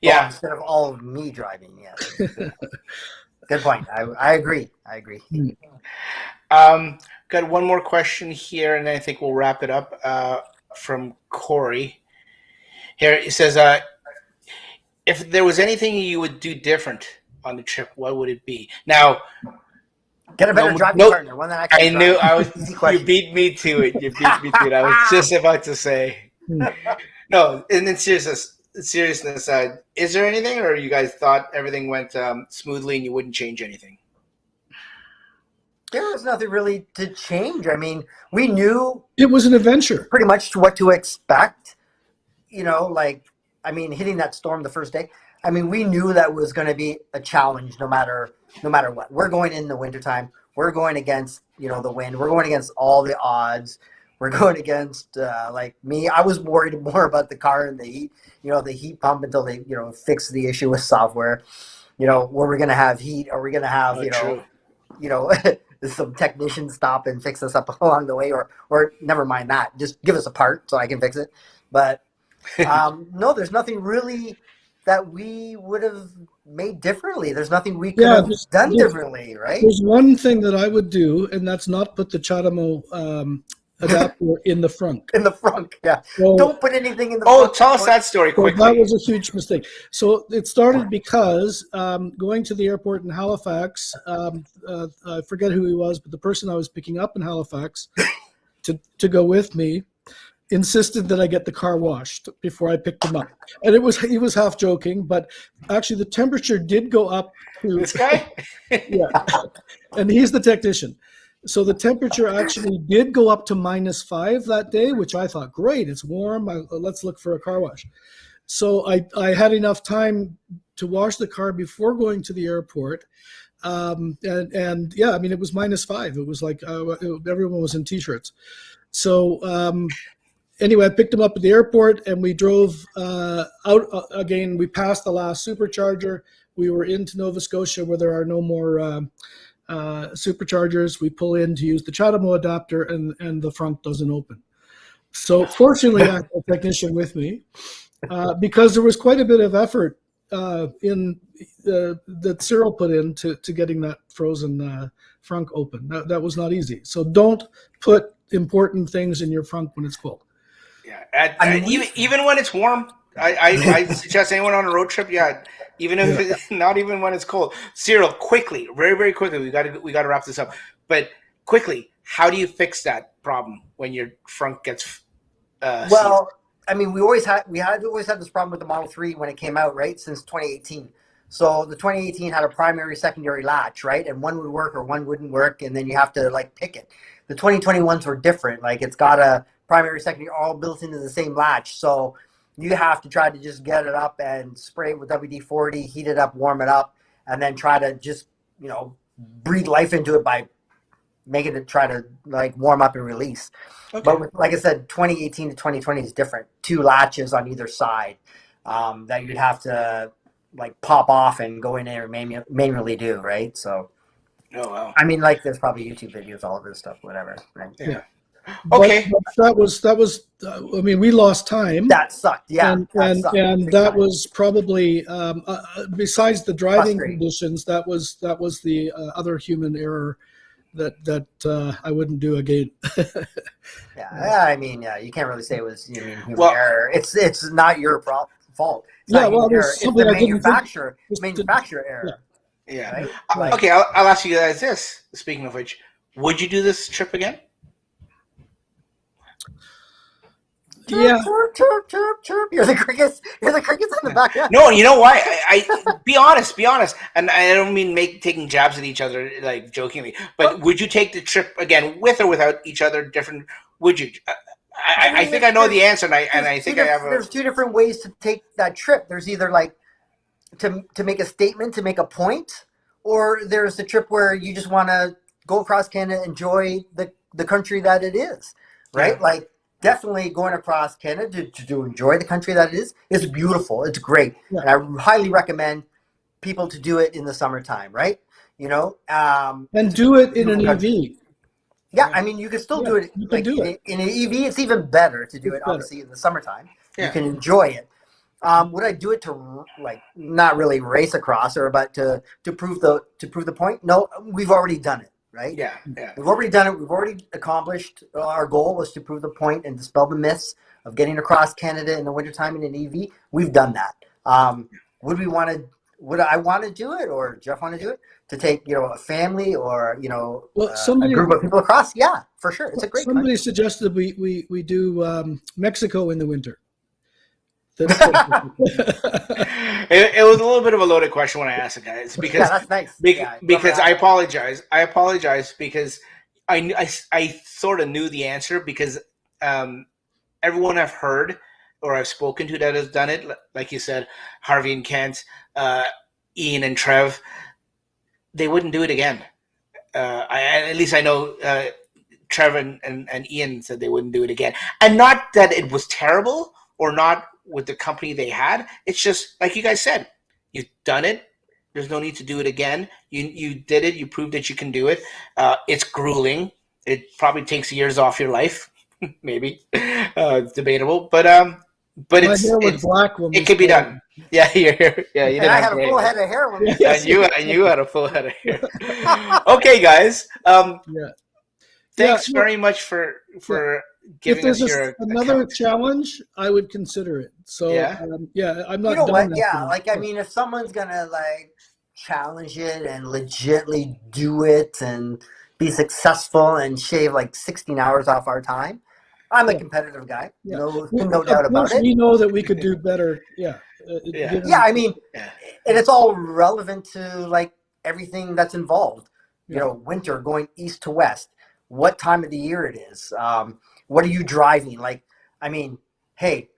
Yeah, well, instead of all of me driving. Yes. Good point. I agree. Got one more question here, and I think we'll wrap it up. From Corey. Here it says, if there was anything you would do different on the trip, what would it be? Now, get a better driving partner. One that I knew I was. You beat me to it. I was just about to say. No, and in seriousness, is there anything, or you guys thought everything went smoothly and you wouldn't change anything? There was nothing really to change. I mean, we knew it was an adventure. Pretty much what to expect. Hitting that storm the first day. I mean, we knew that was going to be a challenge no matter what. We're going in the wintertime. We're going against, the wind. We're going against all the odds. We're going against, me. I was worried more about the car and the heat, the heat pump until they, fix the issue with software. Were we going to have heat? Are we going to have, some technicians stop and fix us up along the way, or never mind that. Just give us a part so I can fix it. But no, there's nothing really that we would have made differently. There's nothing we could have done differently, right? There's one thing that I would do, and that's not put the CHAdeMO adapter in the front. In the front, yeah. So, don't put anything in the front. Oh, tell us that story quickly. That was a huge mistake. So it started because going to the airport in Halifax, I forget who he was, but the person I was picking up in Halifax to go with me insisted that I get the car washed before I picked him up. And he was half joking, but actually the temperature did go up to this guy. Yeah. And he's the technician. So the temperature actually did go up to -5 that day, which I thought, great, it's warm. Let's look for a car wash. So I had enough time to wash the car before going to the airport. And yeah, I mean, it was -5. It was like everyone was in t-shirts. So anyway, I picked him up at the airport and we drove out again. We passed the last supercharger. We were into Nova Scotia where there are no more superchargers. We pull in to use the CHAdeMO adapter and the front doesn't open. So fortunately I had a technician with me because there was quite a bit of effort that Cyril put in to getting that frozen front open. That was not easy. So don't put important things in your front when it's cold. Yeah, even when it's warm, I suggest anyone on a road trip, even if it's not even when it's cold. Cyril, quickly, very, very quickly, we got to wrap this up. But quickly, how do you fix that problem when your front gets? Well, I mean, we always had this problem with the Model 3 when it came out, right? Since 2018. So the 2018 had a primary, secondary latch, right? And one would work or one wouldn't work, and then you have to pick it. The 2021s were different. It's got a primary, secondary, all built into the same latch. So you have to try to just get it up and spray it with WD-40, heat it up, warm it up, and then try to just, breathe life into it by making it try to warm up and release. Okay. But like I said, 2018 to 2020 is different. 2 latches on either side that you'd have to, like pop off and go in there and manually do, right? So, oh wow, I mean, like there's probably YouTube videos, all of this stuff, whatever. Right? yeah. Okay, Okay, but that was. I mean, we lost time. That sucked. Yeah, and that sucked. that was probably besides the driving conditions, that was the other human error that I wouldn't do again. Yeah, I mean, yeah, you can't really say it was human error. It's not your fault. It's not human error. It's the manufacturer error. Yeah. Right? Okay, I'll ask you guys this. Speaking of which, would you do this trip again? Yeah. Chirp, chirp, chirp. You're the crickets in the back. Yeah. No, you know why? I be honest, and I don't mean taking jabs at each other like jokingly, but would you take the trip again with or without each other? Different? Would you? I think I know the answer, and I think I have. There's two different ways to take that trip. There's either like to make a statement, to make a point, or there's the trip where you just want to go across Canada, enjoy the country that it is, right? Yeah. Like. Definitely going across Canada to enjoy the country that it is. It's beautiful. It's great. Yeah. And I highly recommend people to do it in the summertime, right? You know? And do it in an EV. Yeah, I mean, you can still do it. You can do it. In an EV, it's even better to do it, obviously, in the summertime. Yeah. You can enjoy it. Would I do it to, like, not really race across, but to prove the point? No, we've already done it. Right? Yeah. We've already done it. We've already accomplished. Our goal was to prove the point and dispel the myths of getting across Canada in the wintertime in an EV. We've done that. Would I want to do it, or Jeff want to do it? To take, a family or, a group of people across? Yeah, for sure. It's a great Somebody suggested we do Mexico in the winter. It was a little bit of a loaded question when I asked it, guys, because that's nice. Because I apologize. I apologize because I sort of knew the answer because everyone I've heard or I've spoken to that has done it, like you said, Harvey and Kent, Ian and Trev, they wouldn't do it again. At least I know Trev and Ian said they wouldn't do it again, and not that it was terrible or not. With the company they had, it's just like you guys said, you've done it. There's no need to do it again. You did it. You proved that you can do it. It's grueling. It probably takes years off your life, maybe. It's debatable, but it's black. It could be done. Yeah, your hair. Yeah, you didn't I had a full head of hair when we and you had a full head of hair. Okay, guys. Thanks very much for giving us your another challenge. I would consider it. So I'm not. You know what? Yeah, like I mean, if someone's gonna like challenge it and legitly do it and be successful and shave like 16 hours off our time, I'm a competitive guy. Yeah. No doubt about it. We know that we could do better. Yeah. I mean, and it's all relevant to like everything that's involved. Winter going east to west. What time of the year it is? What are you driving? Like, I mean, hey,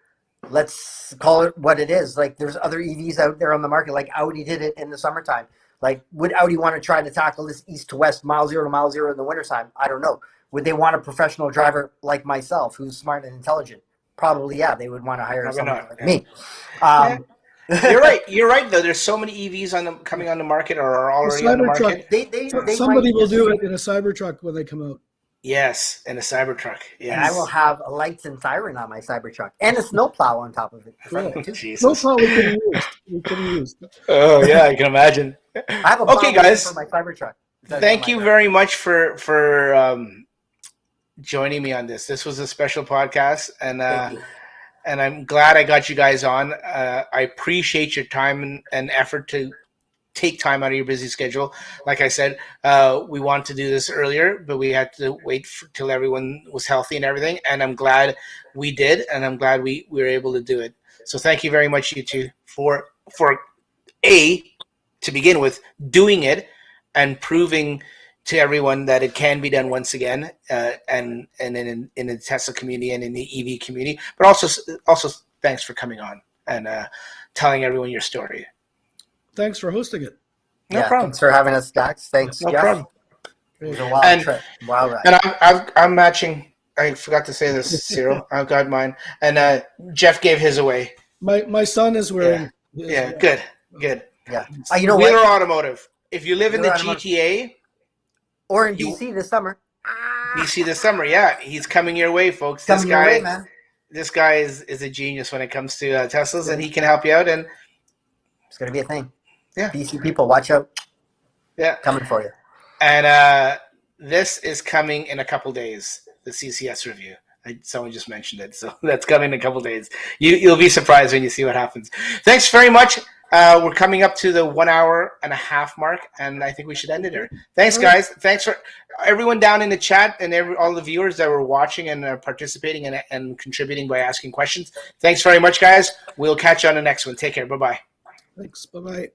let's call it what it is. Like, there's other EVs out there on the market. Like Audi did it in the summertime. Like, would Audi want to try to tackle this east to west, mile zero to mile zero in the wintertime? I don't know. Would they want a professional driver like myself who's smart and intelligent? Probably, yeah. They would want to hire someone like me. You're right. Though there's so many EVs coming on the market or are already on the market. Somebody will do it in a Cybertruck when they come out. Yes, in a Cybertruck. Yes. And I will have lights and siren on my Cybertruck and a snowplow on top of it. Snowplow we could have used. Oh yeah, I can imagine. I have a guys. For my Cybertruck. Thank you very much for joining me on this. This was a special podcast, and I'm glad I got you guys on. I appreciate your time and effort to take time out of your busy schedule. Like I said, we wanted to do this earlier, but we had to wait till everyone was healthy and everything. And I'm glad we did, and I'm glad we were able to do it. So thank you very much, you two, for to begin with, doing it and proving to everyone that it can be done once again, and in the Tesla community and in the EV community. But also thanks for coming on and telling everyone your story. Thanks for hosting it. No problem. Thanks for having us, Dax. Thanks, no Jeff. Problem. It was a wild trip. Wild ride. And I'm matching. I forgot to say this, Cyril. I've got mine. And Jeff gave his away. My son is wearing. Yeah, good. Good. Yeah. You know Wheeler what? Automotive. If you live in the GTA or in BC this summer. BC this summer, yeah, he's coming your way, folks. Coming your way, man. This guy is a genius when it comes to Teslas, and he can help you out. And it's going to be a thing. Yeah. BC people, watch out. Yeah. Coming for you. And this is coming in a couple days, the CCS review. Someone just mentioned it, so that's coming in a couple days. You'll be surprised when you see what happens. Thanks very much. We're coming up to the 1 hour and a half mark, and I think we should end it here. Thanks, guys. Thanks for everyone down in the chat and all the viewers that were watching and participating and contributing by asking questions. Thanks very much, guys. We'll catch you on the next one. Take care. Bye-bye. Thanks. Bye-bye.